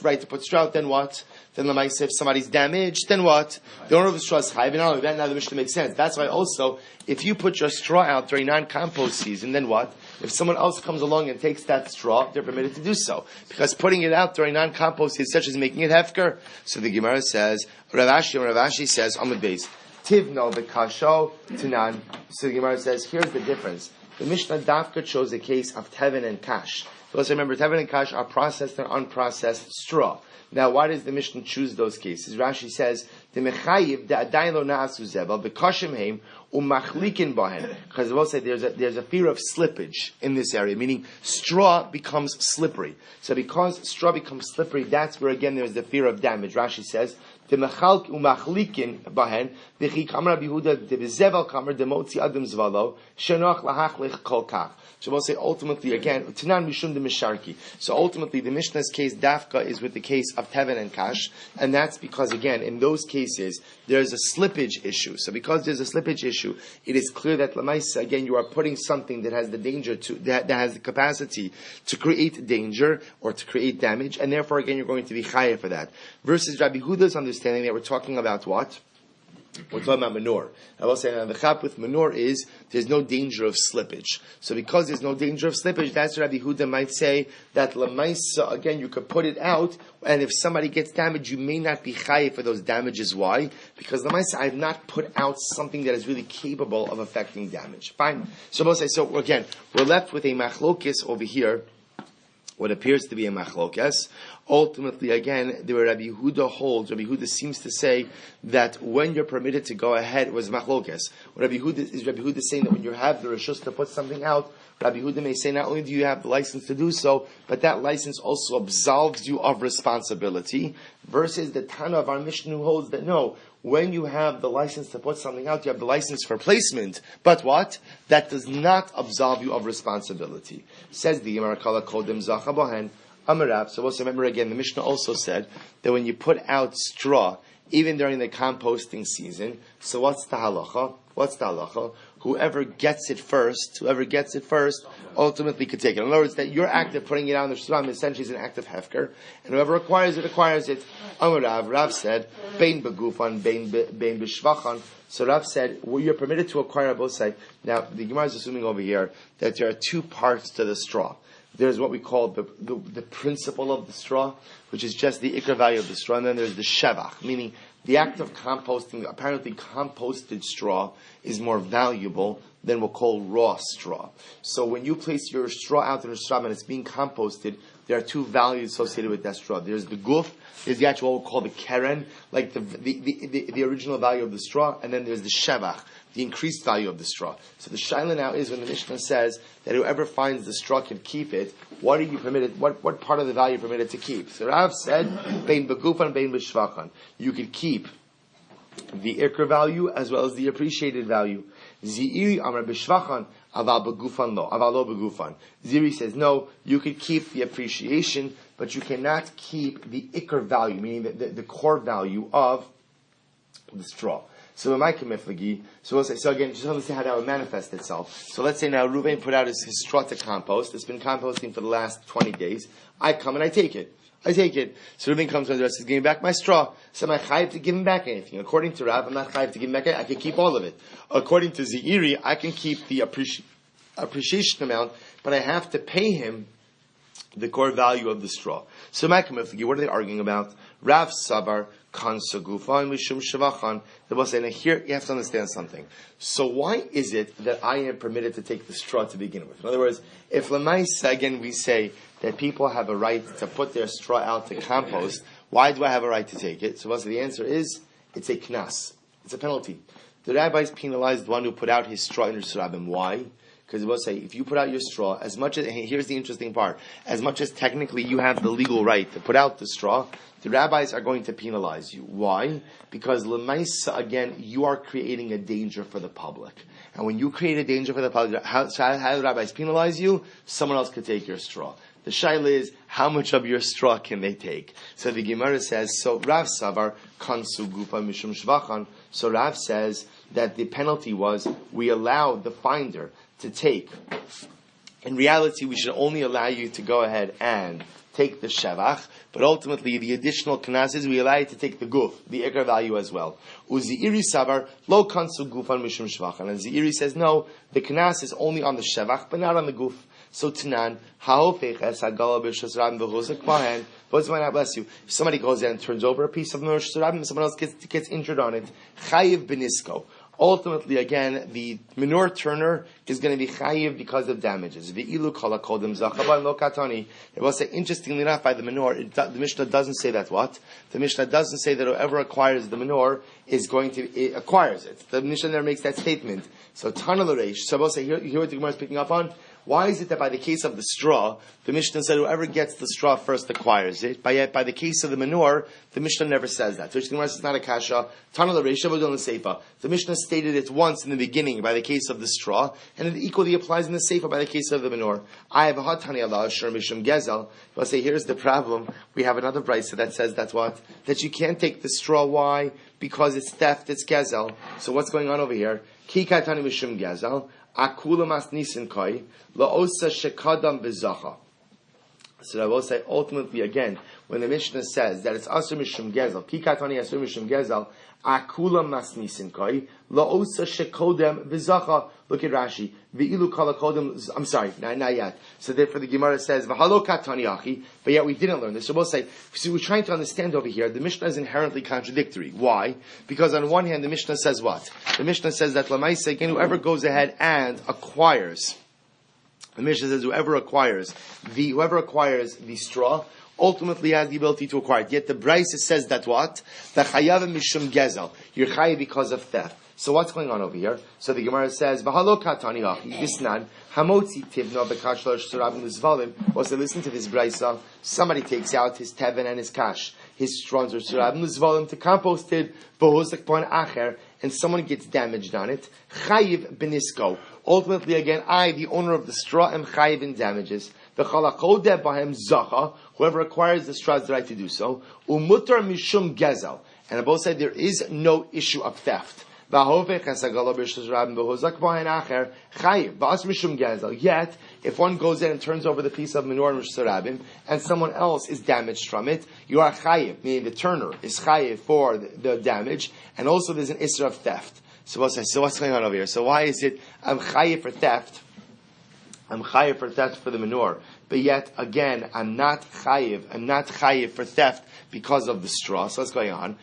A: right to put straw out, then what? Then if somebody's damaged, then what? The owner of the straw is chayiv. And not only that, now the Mishnah makes sense. That's why also, if you put your straw out during non-compost season, then what? If someone else comes along and takes that straw, they're permitted to do so. Because putting it out during non-compost is such as making it hefker. So the Gemara says, Ravashi says, Amud Beis, Tivno v'kasho tanan. So the Gemara says, here's the difference. The Mishnah Dafka chose the case of Tevin and Kash. So let's remember, Tevin and Kash are processed and unprocessed straw. Now, why does the Mishnah choose those cases? Rashi says, the mechayiv the adayin lo na'asu zevel v'kashim heim umachlikin bahen. Because we'll say there's a fear of slippage in this area, meaning straw becomes slippery. So because straw becomes slippery, that's where again there's the fear of damage. Rashi says, the mechalk umachlikin bahen v'chi kamar Rabbi Yehuda the bezevel kamar demotzi adam zvalo shenoch lahachlich kol kach. So we'll say ultimately again, Tanan Mishum de Misharki. So ultimately the Mishnah's case Dafka is with the case of Tevin and Kash, and that's because again, in those cases cases, there's a slippage issue. So because there's a slippage issue, it is clear that Lamaisa, again, you are putting something that has the danger that has the capacity to create danger or to create damage, and therefore, again, you're going to be chayav for that. Versus Rabbi Huda's understanding that we're talking about what? We're talking about manure. I will say the chap with manure is there's no danger of slippage. So because there's no danger of slippage, that's what Rabbi Huda might say that lamaisa, again, you could put it out, and if somebody gets damaged, you may not be chayiv for those damages. Why? Because lamaisa, I have not put out something that is really capable of affecting damage. Fine. So we'll say, so again, we're left with a machlokis over here, what appears to be a machlokes. Ultimately, again, the Rabbi Yehuda holds, Rabbi Yehuda seems to say that when you're permitted to go ahead, it was machlokes. Rabbi Yehuda saying that when you have the reshus to put something out, Rabbi Yehuda may say not only do you have the license to do so, but that license also absolves you of responsibility, versus the Tana of our Mishnah who holds that no, when you have the license to put something out, you have the license for placement. But what? That does not absolve you of responsibility. Says the Gemara Kala Kodem Zacha Bohen Amarav. So also remember again, the Mishnah also said that when you put out straw, even during the composting season, so what's the halacha? Whoever gets it first, ultimately could take it. In other words, that your act of putting it out in the shram essentially is an act of hefker, and whoever acquires it. Amarav, Rav said, bein begufan, bein b'shvachan. So Rav said, well, you're permitted to acquire both sides. Now, the Gemara is assuming over here that there are two parts to the straw. There's what we call the principle of the straw, which is just the ikar value of the straw, and then there's the shevach, meaning the act of composting. Apparently, composted straw is more valuable than we'll call raw straw. So when you place your straw out in the straw and it's being composted, there are two values associated with that straw. There's the guf, there's the actual what we'll call the keren, like the original value of the straw, and then there's the shevach, the increased value of the straw. So the shaila now is when the Mishnah says that whoever finds the straw can keep it, what are you permitted? What part of the value are you permitted to keep? So Rav said, bein begufan, bein b'shvachan. You could keep the ikr value as well as the appreciated value. Zi'iri amar b'shvachan, aval begufan lo, aval lo begufan. Ziri says, no, you could keep the appreciation, but you cannot keep the ikr value, meaning the core value of the straw. So we'll say, so again, just understand how that would manifest itself. So let's say now Reuven put out his straw to compost. It's been composting for the last 20 days. I come and I take it. So Reuven comes and says, give me back my straw. So am I chayiv to give him back anything? According to Rav, I'm not chayiv to give him back anything. I can keep all of it. According to Zeiri, I can keep the appreciation amount, but I have to pay him the core value of the straw. So what are they arguing about? Rav Sabar, Kansa Gufan, Mishum Shavachan. They will say, now here you have to understand something. So why is it that I am permitted to take the straw to begin with? In other words, if Lamaisa, again, we say that people have a right to put their straw out to compost, why do I have a right to take it? So the answer is, it's a knas. It's a penalty. The rabbis penalized the one who put out his straw in Yerushalayim. Why? Because it will say, if you put out your straw, as much as, here's the interesting part, as much as technically you have the legal right to put out the straw, the rabbis are going to penalize you. Why? Because l'maisa, again, you are creating a danger for the public. And when you create a danger for the public, how do the rabbis penalize you? Someone else could take your straw. The shaila is, how much of your straw can they take? So the Gemara says, so Rav Savar, Kansu Gufa Mishum Shvachan. So Rav says that the penalty was, we allowed the finder to take. In reality, we should only allow you to go ahead and take the shevach, but ultimately the additional knas is we allow you to take the guf, the ikar value as well. Uziiri sabar lo kansu gufan mishum shvachan, and Ziiri says no, the knas is only on the shevach, but not on the guf. So Tanan, ha'ofech es hagala b'shus rabim v'chuzak mahen. Bless you. If somebody goes in and turns over a piece of Rosh Rabim, someone else gets injured on it. Chayiv benisko. Ultimately, again, the manure turner is going to be chayiv because of damages. V'ilu kala kodem zachaban lo katani. It was say, interestingly enough, by the manure, the Mishnah doesn't say that what? The Mishnah doesn't say that whoever acquires the manure is going to, acquires it. The Mishnah never makes that statement. So, Tana l'reish. So, we'll say, here what the Gemara is picking up on. Why is it that by the case of the straw, the Mishnah said whoever gets the straw first acquires it, but yet by the case of the manure, the Mishnah never says that. So the Gemara says it's not a kasha. The Mishnah stated it once in the beginning by the case of the straw, and it equally applies in the seifa by the case of the manure. I have a hatani Allah Asher Mishum Gezel. I'll say here's the problem. We have another brisa that says that's what? That you can't take the straw. Why? Because it's theft, it's gezel. So what's going on over here? Ki katani mishum gezel. Akula mas nisin koi laosa shekadam bezacha. So I will say ultimately again, when the Mishnah says that it's asur mishum gezel, kikatani asur mishum gezel, akula mas nisin koi laosa shekodem bezacha. Look at Rashi. V'ilu kala kodem. I'm sorry, not yet. So therefore the Gemara says v'halo katani achi, but yet we didn't learn this. So we'll say, so we're trying to understand over here. The Mishnah is inherently contradictory. Why? Because on one hand, the Mishnah says what? The Mishnah says that lamaisa again, whoever goes ahead and acquires. The Mishnah says whoever acquires the straw ultimately has the ability to acquire it. Yet the Brisa says that what? The chayav mishum gezel. You're chayav because of theft. So what's going on over here? So the Gemara says, "V'halo katani achi disnan hamotzi tivno bekashlosh surabim l'zvalim." Also, listen to this brisa. Somebody takes out his teven and his kash, his straws or surabim l'zvalim to compost it, v'hozak pon acher, and someone gets damaged on it. Chayiv benisko. Ultimately, again, I, the owner of the straw, am chayiv in damages. The chalakodeh bahem zacha. Whoever acquires the straw has the right to do so. Umutar mishum gezel. And on both sides, there is no issue of theft. Yet, if one goes in and turns over the piece of manure in Rosh Hashanah and someone else is damaged from it, you are chayiv, meaning the turner is chayiv for the damage, and also there's an issur of theft. So what's going on over here? So why is it I'm chayiv for theft? I'm chayiv for theft for the manure, but yet again I'm not chayiv for theft because of the straw. So what's going on?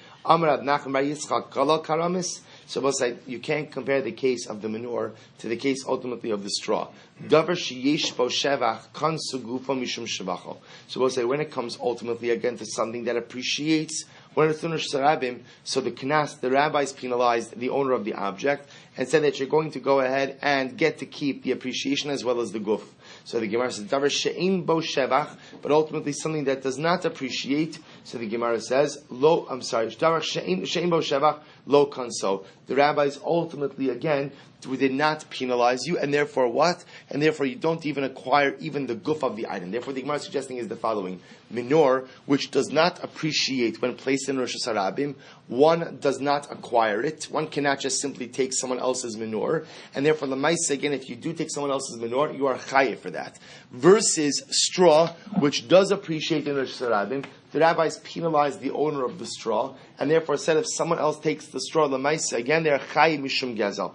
A: So we'll say you can't compare the case of the manure to the case ultimately of the straw. So we'll say when it comes ultimately again to something that appreciates, when it's Rosh Hashanah, so the knas, the rabbis penalized the owner of the object and said that you're going to go ahead and get to keep the appreciation as well as the guf. So the Gemara says, Davar she'ein bo shevach, but ultimately something that does not appreciate. So the Gemara says, Davar she'ein bo shevach, lo kanso. The rabbis ultimately, again, did not penalize you, and therefore what? And therefore you don't even acquire even the guf of the item. Therefore the Gemara is suggesting is the following. Manure, which does not appreciate when placed in Rosh Hashanah, one does not acquire it. One cannot just simply take someone else's manure, and therefore the Maisa, again, if you do take someone else's manure, you are chayiv for that. Versus straw, which does appreciate in Rosh Hashanah, the rabbis penalize the owner of the straw, and therefore said if someone else takes the straw, the Maisa, again, they are chayiv mishum gezel.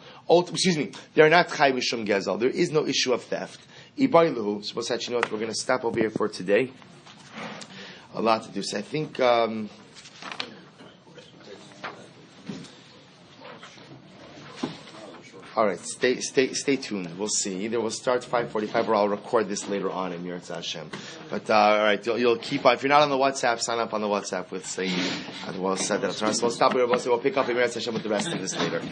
A: They are not chayiv mishum gezel. There is no issue of theft. Ibayluhu. So what's that? You know what? We're going to stop over here for today. A lot to do. So I think. All right, stay tuned. We'll see. Either we'll start 5:45, or I'll record this later on in Mirat Hashem. But all right, you'll keep. If you're not on the WhatsApp, sign up on the WhatsApp with Saeed. We'll set that up. So we'll stop here. We'll pick up in Mirat Hashem with the rest of this later.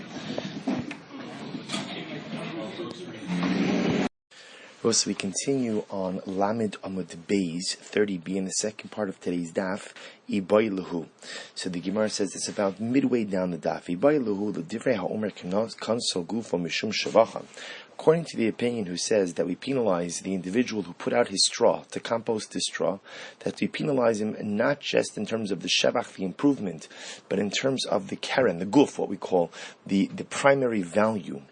A: So we continue on Lamed Amud Beis 30b in the second part of today's daf. Ibayluhu. So the Gemara says it's about midway down the daf. Ibayluhu the divrei haomer kansol gufo mishum shavacha. According to the opinion who says that we penalize the individual who put out his straw to compost his straw, that we penalize him not just in terms of the shevach, the improvement, but in terms of the keren, the guf, what we call the primary value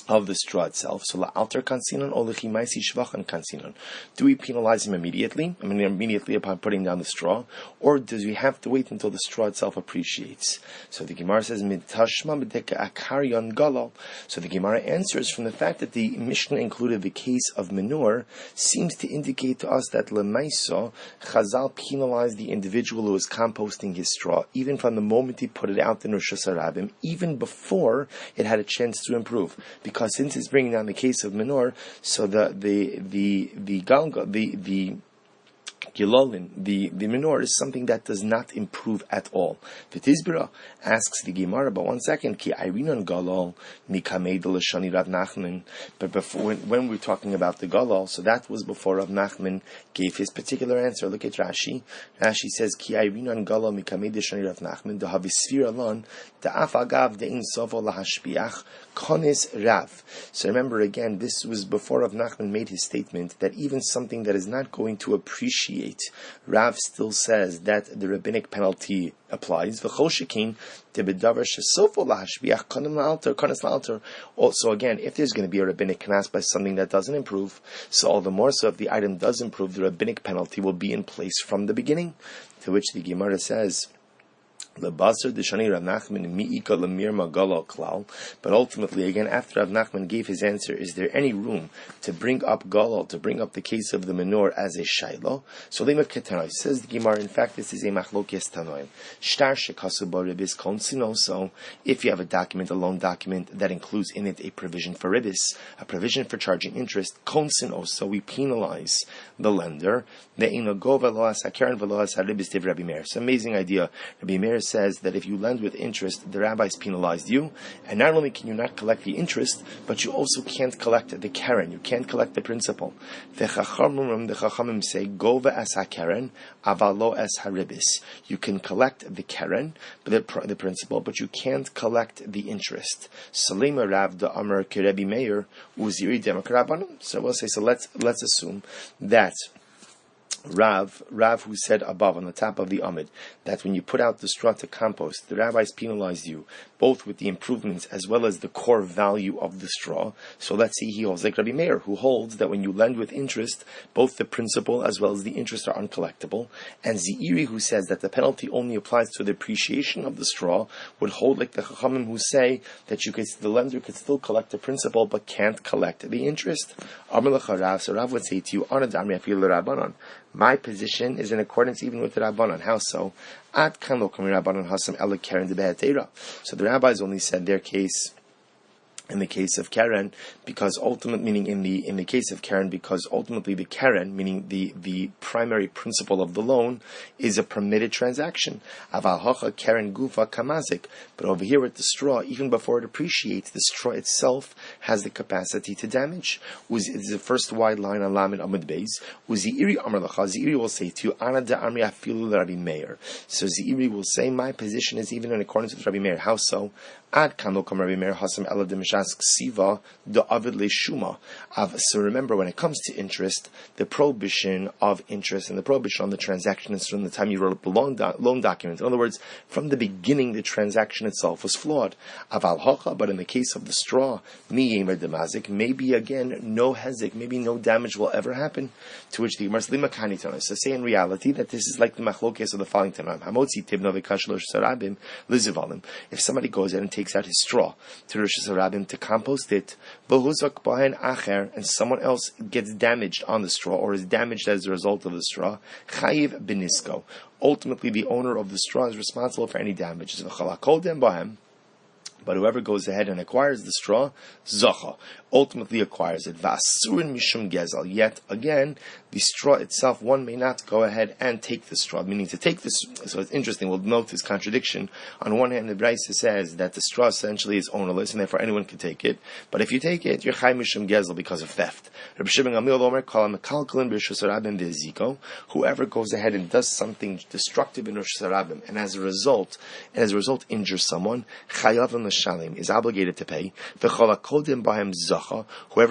A: of the straw itself. So la'alter kansinon or l'chimaisi shvachan kansinon. Do we penalize him immediately? Immediately upon putting down the straw, or does we have to wait until the straw itself appreciates? So the Gemara says mitashma b'deka akaryon galal. So the Gemara answers from the fact that the Mishnah included the case of manure seems to indicate to us that lemaiso Chazal penalized the individual who was composting his straw even from the moment he put it out in Rosh Hashanah, even before it had a chance to improve. Because since it's bringing down the case of manure, so the Gilolin, the menorah is something that does not improve at all. V'tizbira asks the Gemara, but 1 second, ki ayrinon galol mikamed l'shani Rav Nachman. But before, when we're talking about the galol, so that was before Rav Nachman gave his particular answer. Look at Rashi. Rashi says, ki ayrinon galol mikamed l'shani Rav Nachman, the havisfir alon, the afagav de'in sovo lahashpiach, konis rav. So remember again, this was before Rav Nachman made his statement that even something that is not going to appreciate, Rav still says that the rabbinic penalty applies. Also again, if there's going to be a rabbinic knas by something that doesn't improve, so all the more so if the item does improve, the rabbinic penalty will be in place from the beginning. To which the Gemara says, but ultimately, again, after Rav Nachman gave his answer, is there any room to bring up galal, to bring up the case of the menorah as a shailo? So says the Gemara, in fact, this is a machlokes tanoim. So if you have a document, a loan document, that includes in it a provision for ribis, a provision for charging interest, konsin also, we penalize the lender. It's an amazing idea. Rabbi Meir says that if you lend with interest, the rabbis penalized you, and not only can you not collect the interest, but you also can't collect the keren, you can't collect the principal. The Chachamim say, Gova as ha-keren, avalo as haribis. You can collect the keren, the principal, but you can't collect the interest. Salima Rav da Amar Kerebi Meir, Uziri Demokrabanum. So we'll say, so let's assume that Rav, who said above on the top of the Amid, that when you put out the straw to compost, the rabbis penalized you, both with the improvements as well as the core value of the straw. So let's see, he holds like Rabbi Meir, who holds that when you lend with interest, both the principal as well as the interest are uncollectible. And Zeiri, who says that the penalty only applies to the appreciation of the straw, would hold like the Chachamim, who say that the lender could still collect the principal but can't collect the interest. So Rav would say to you, my position is in accordance even with the Rabbanan. How so? So the rabbis only said their case in the case of Karen, because ultimately, meaning in the case of Karen, because ultimately the Karen, meaning the primary principle of the loan, is a permitted transaction. Aval hocha Karen gufa kamazik. But over here with the straw, even before it appreciates, the straw itself has the capacity to damage. It's the first wide line on Lamed Amud Beis. Uziiri Amar Lacha. Zeiri will say to you, Ana da Amri afilu Rabbi Meir. So Zeiri will say, my position is even in accordance with Rabbi Meir. How so? Ad kano kam Rabbi Meir hasam ela de mishas ksiva de avid leishuma. So remember, when it comes to interest, the prohibition of interest and the prohibition on the transaction is from the time you wrote up the loan document. In other words, from the beginning, the transaction itself was flawed. Aval hocha, but in the case of the straw, mi yemer demazik, maybe again no hezik, maybe no damage will ever happen. To which the Gemara says, lima kani tanai. So say in reality that this is like the machlokes of the following tanaim. Hamotzi tibno v'kashlosh sarabim lizivalim. If somebody goes in and takes out his straw to Rosh Hashanah to compost it, and someone else gets damaged on the straw or is damaged as a result of the straw, chayiv benisko. Ultimately, the owner of the straw is responsible for any damages. But whoever goes ahead and acquires the straw, zacha, ultimately acquires it. V'asurin mishum gezel. Yet again, the straw itself, one may not go ahead and take the straw. Meaning to take this. So it's interesting. We'll note this contradiction. On one hand, the Brisa says that the straw essentially is ownerless, and therefore anyone can take it. But if you take it, you're chay mishum gezel because of theft. Whoever goes ahead and does something destructive in Rosh Hashanah, and as a result injures someone, is obligated to pay. Whoever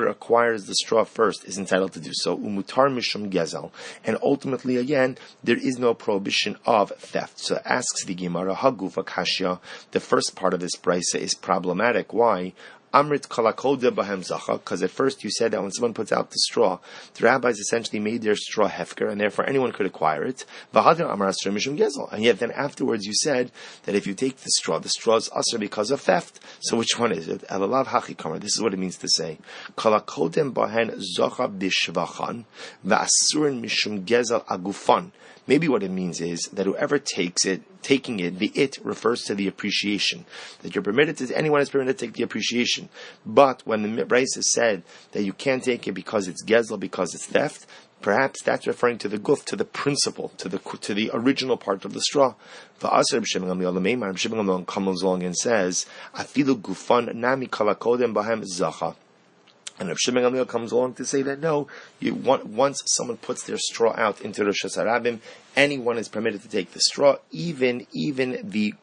A: acquires the straw first is entitled to do so. Umutar mishum gezel. And ultimately, again, there is no prohibition of theft. So asks the Gemara, Hagufa Kashya, the first part of this brisa is problematic. Why? Amrit kalakoda bahem zacha, because at first you said that when someone puts out the straw, the rabbis essentially made their straw hefker, and therefore anyone could acquire it. V'hadir amar asr mishum gezel, and yet then afterwards you said that if you take the straw is asr because of theft. So which one is it? Elalav hachikamar. This is what it means to say kalakodem bahen zacha bishvachan v'asurin mishum gezel agufan. Maybe what it means is that whoever taking it, the it refers to the appreciation. That you're permitted to, anyone is permitted to take the appreciation. But when the Brisa said that you can't take it because it's gezel, because it's theft, perhaps that's referring to the guf, to the principle, to the original part of the straw. V'asar b'Shimon Gamliel l'meimar, Shimon Gamliel comes along and says, afilu gufan nami kalakodem bahem zacha. And Rav Shimon Gamliel comes along to say that no, once someone puts their straw out into Rosh Hashanah, anyone is permitted to take the straw, even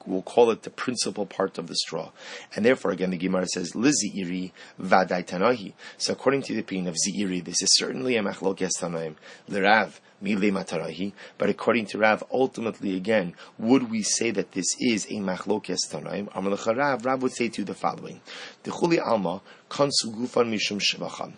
A: we'll call it the principal part of the straw. And therefore, again, the Gemara says, Lizi'iri vadai tanahi. So according to the opinion of Zi'iri, this is certainly a machlokes tanaim. L'Rav, but according to Rav, ultimately again, would we say that this is a machlokes tanaim? Rav would say to you the following: Dechuli alma kansu gufan mishum shevacham.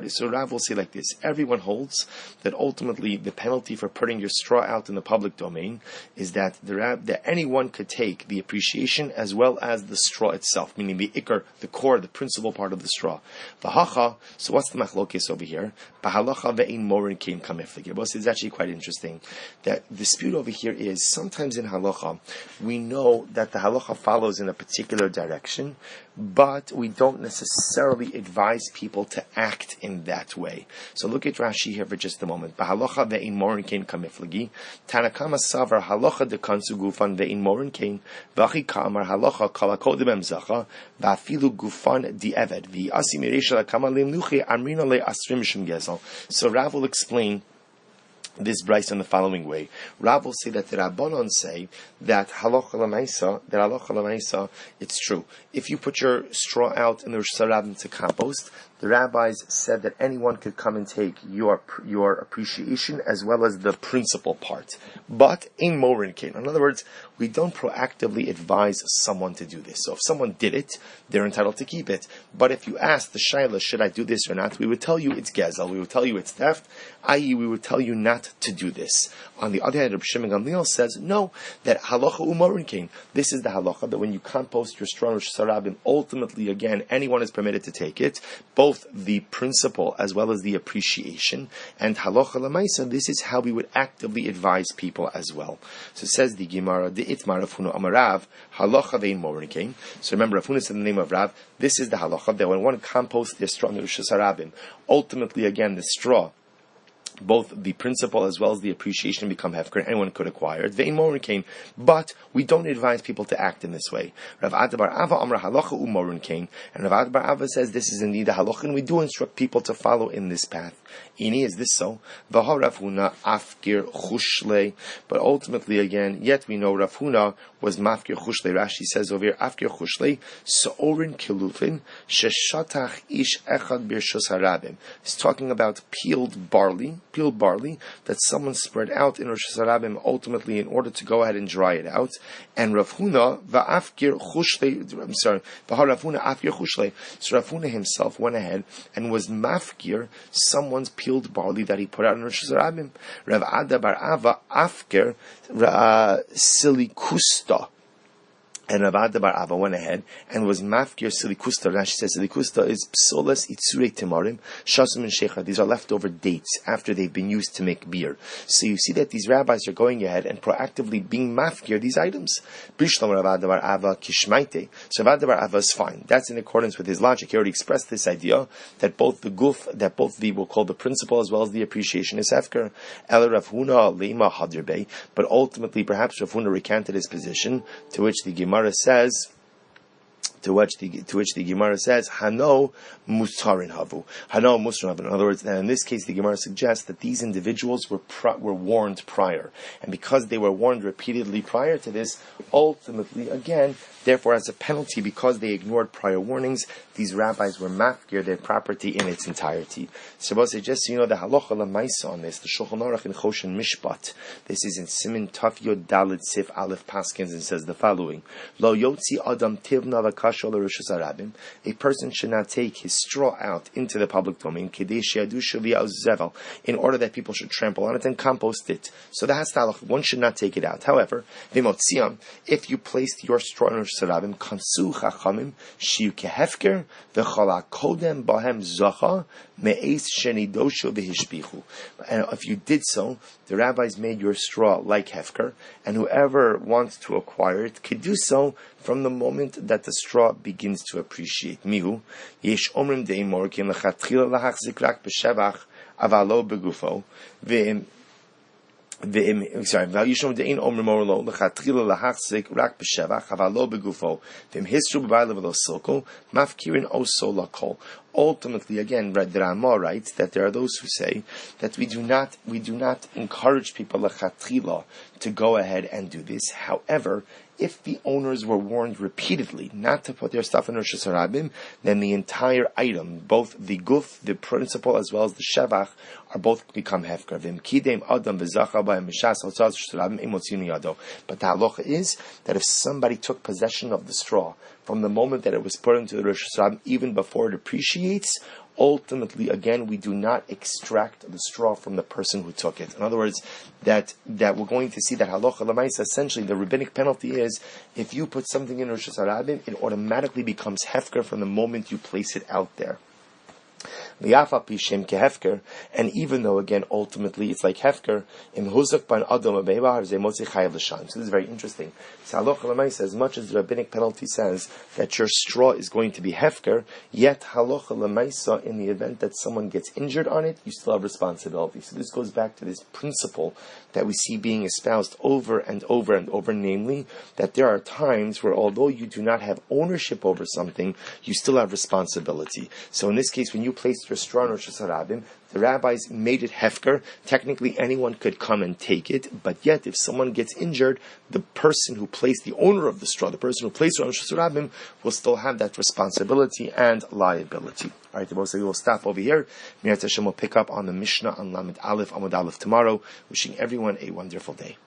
A: So Rav will say like this: everyone holds that ultimately the penalty for putting your straw out in the public domain is that that anyone could take the appreciation as well as the straw itself, meaning the ikar, the core, the principal part of the straw. V'hacha. So what's the machlokes over here? Bahalacha ve'in morin kein kamiflik. It's actually quite interesting. That the dispute over here is sometimes in halacha we know that the halacha follows in a particular direction, but we don't necessarily advise people to act in that way. So look at Rashi here for just a moment. Bahalacha ve'in morin kein kamiflagi. Tanakama savar halacha de kansu gufan ve'in morin kein. V'achi ka'amar halacha kalakodem emzacha. Va'afilu gufan di'eved. V'asi miresha lakama limnuchi amrina le asrim shim gezel. So Rav will explain this brayso in the following way. Rav will say that the Rabbanon say that halacha l'maisa, it's true. If you put your straw out in the Rosh Hashanah to compost, the rabbis said that anyone could come and take your appreciation as well as the principal part. But in morin kein. In other words, we don't proactively advise someone to do this. So if someone did it, they're entitled to keep it. But if you ask the shaila, should I do this or not, we would tell you it's gezel, we would tell you it's theft, i.e. we would tell you not to do this. On the other hand, Reb Shimon Gamliel says, no, that halacha u'morin kein. This is the halacha, that when you compost your straw in Rosh Hashanah, ultimately, again, anyone is permitted to take it, both the principle as well as the appreciation. And halacha l'maisa, this is how we would actively advise people as well. So says the Gemara, the itmar Rav Huna amar Rav, halacha ve'in morin kein. So remember, Rav Huna said in the name of Rav, this is the halacha, that when one composts their straw in Rosh Hashanah, ultimately, again, the straw, both the principle as well as the appreciation become hefker. Anyone could acquire it. Ve'in morin kein, but we don't advise people to act in this way. Rav Ada bar Ava amra halacha u'morin kein, and Rav Ada bar Ava says this is indeed a halacha, and we do instruct people to follow in this path. Ini, is this so? V'ha Rav Huna afkir chushle, but ultimately again, yet we know Rav Huna was mafkir chushle. Rashi says over here, afkir chushle, so'orin kilufin, sheshatach ish echad birshus harabim. He's talking about peeled barley that someone spread out in Rosh Hashanah ultimately in order to go ahead and dry it out. And Rav Huna va'afkir chushle, v'ha Rav Huna afkir chushle. So Rav Huna himself went ahead and was mafkir someone's peeled barley that he put out in Rosh Hashanah. Rav Ada bar Ava afkir silikusta. And Rav Ada bar Ava went ahead and was mafkir silikusta. Rashi says silikusta is psoles itzurei timarim shasum and shecha. These are leftover dates after they've been used to make beer. So you see that these rabbis are going ahead and proactively being mafkir these items. Bishlam Rav Ada bar Ava kishmaite. So Rav Ada bar Ava is fine. That's in accordance with his logic. He already expressed this idea that both the guf, that both the, we'll call the principle as well as the appreciation is hefker. El Rav Huna leima hadirbe. But ultimately, perhaps Rav Huna recanted his position, to which the Gemara says, to which the Gemara says, Hano musarin havu. Hano musarin havu. In other words, in this case, the Gemara suggests that these individuals were warned prior, and because they were warned repeatedly prior to this, ultimately, again, therefore, as a penalty, because they ignored prior warnings, these rabbis were mafkir their property in its entirety. So, just so you know, the halacha l'maisa on this, the Shulchan Aruch in Choshen Mishpat, this is in Simin Taf Yod Daled Sif Aleph Paskins, and says the following: Lo yotzi adam tivna v'kashol l'Rosh Hashanah. A person should not take his straw out into the public domain kedei she'adu shavia zevel, in order that people should trample on it and compost it. So that's the halacha. One should not take it out. However, v'motziam, if you placed your straw in Rosh Hashanah, kansu chachamim shiu kehefker v'chala kodem bahem zacha me'es shenidoshu v'hishbichu. And if you did so, the rabbis made your straw like hefker, and whoever wants to acquire it could do so from the moment that the straw begins to appreciate. Mihu yesh omrim de'imor kin lechatchila lahachzik rak b'shevach avalo begufo, Valushom dein omer morlo lechatchila lahachzik rak b'shevach avalo begufo v'im hisru b'bayla v'lo silko mafkirin oso lakol. Ultimately, again, the Ramah writes that there are those who say that we do not encourage people lechatchila to go ahead and do this. However, if the owners were warned repeatedly not to put their stuff in Rosh Hashanah, then the entire item, both the guf, the principal, as well as the shevach, are both become hefker. But the halacha is that if somebody took possession of the straw from the moment that it was put into the Rosh Hashanah, even before it appreciates, ultimately, again, we do not extract the straw from the person who took it. In other words, that we're going to see that halacha l'maisa, essentially, the rabbinic penalty is, if you put something in Rosh Hashanah, it automatically becomes hefker from the moment you place it out there. And even though, again, ultimately it's like hefker, so this is very interesting. So halacha l'maisa, as much as the rabbinic penalty says that your straw is going to be hefker, yet halacha l'maisa, in the event that someone gets injured on it, you still have responsibility. So this goes back to this principle that we see being espoused over and over and over, namely that there are times where although you do not have ownership over something, you still have responsibility. So in this case, when you placed your straw in Rosh Hashanah, the rabbis made it hefker. Technically, anyone could come and take it, but yet, if someone gets injured, the person who placed, the owner of the straw, the person who placed it on Rosh Hashanah, will still have that responsibility and liability. All right, we will stop over here. Mirat Hashem will pick up on the Mishnah on Lamed Aleph, Amud Aleph tomorrow. Wishing everyone a wonderful day.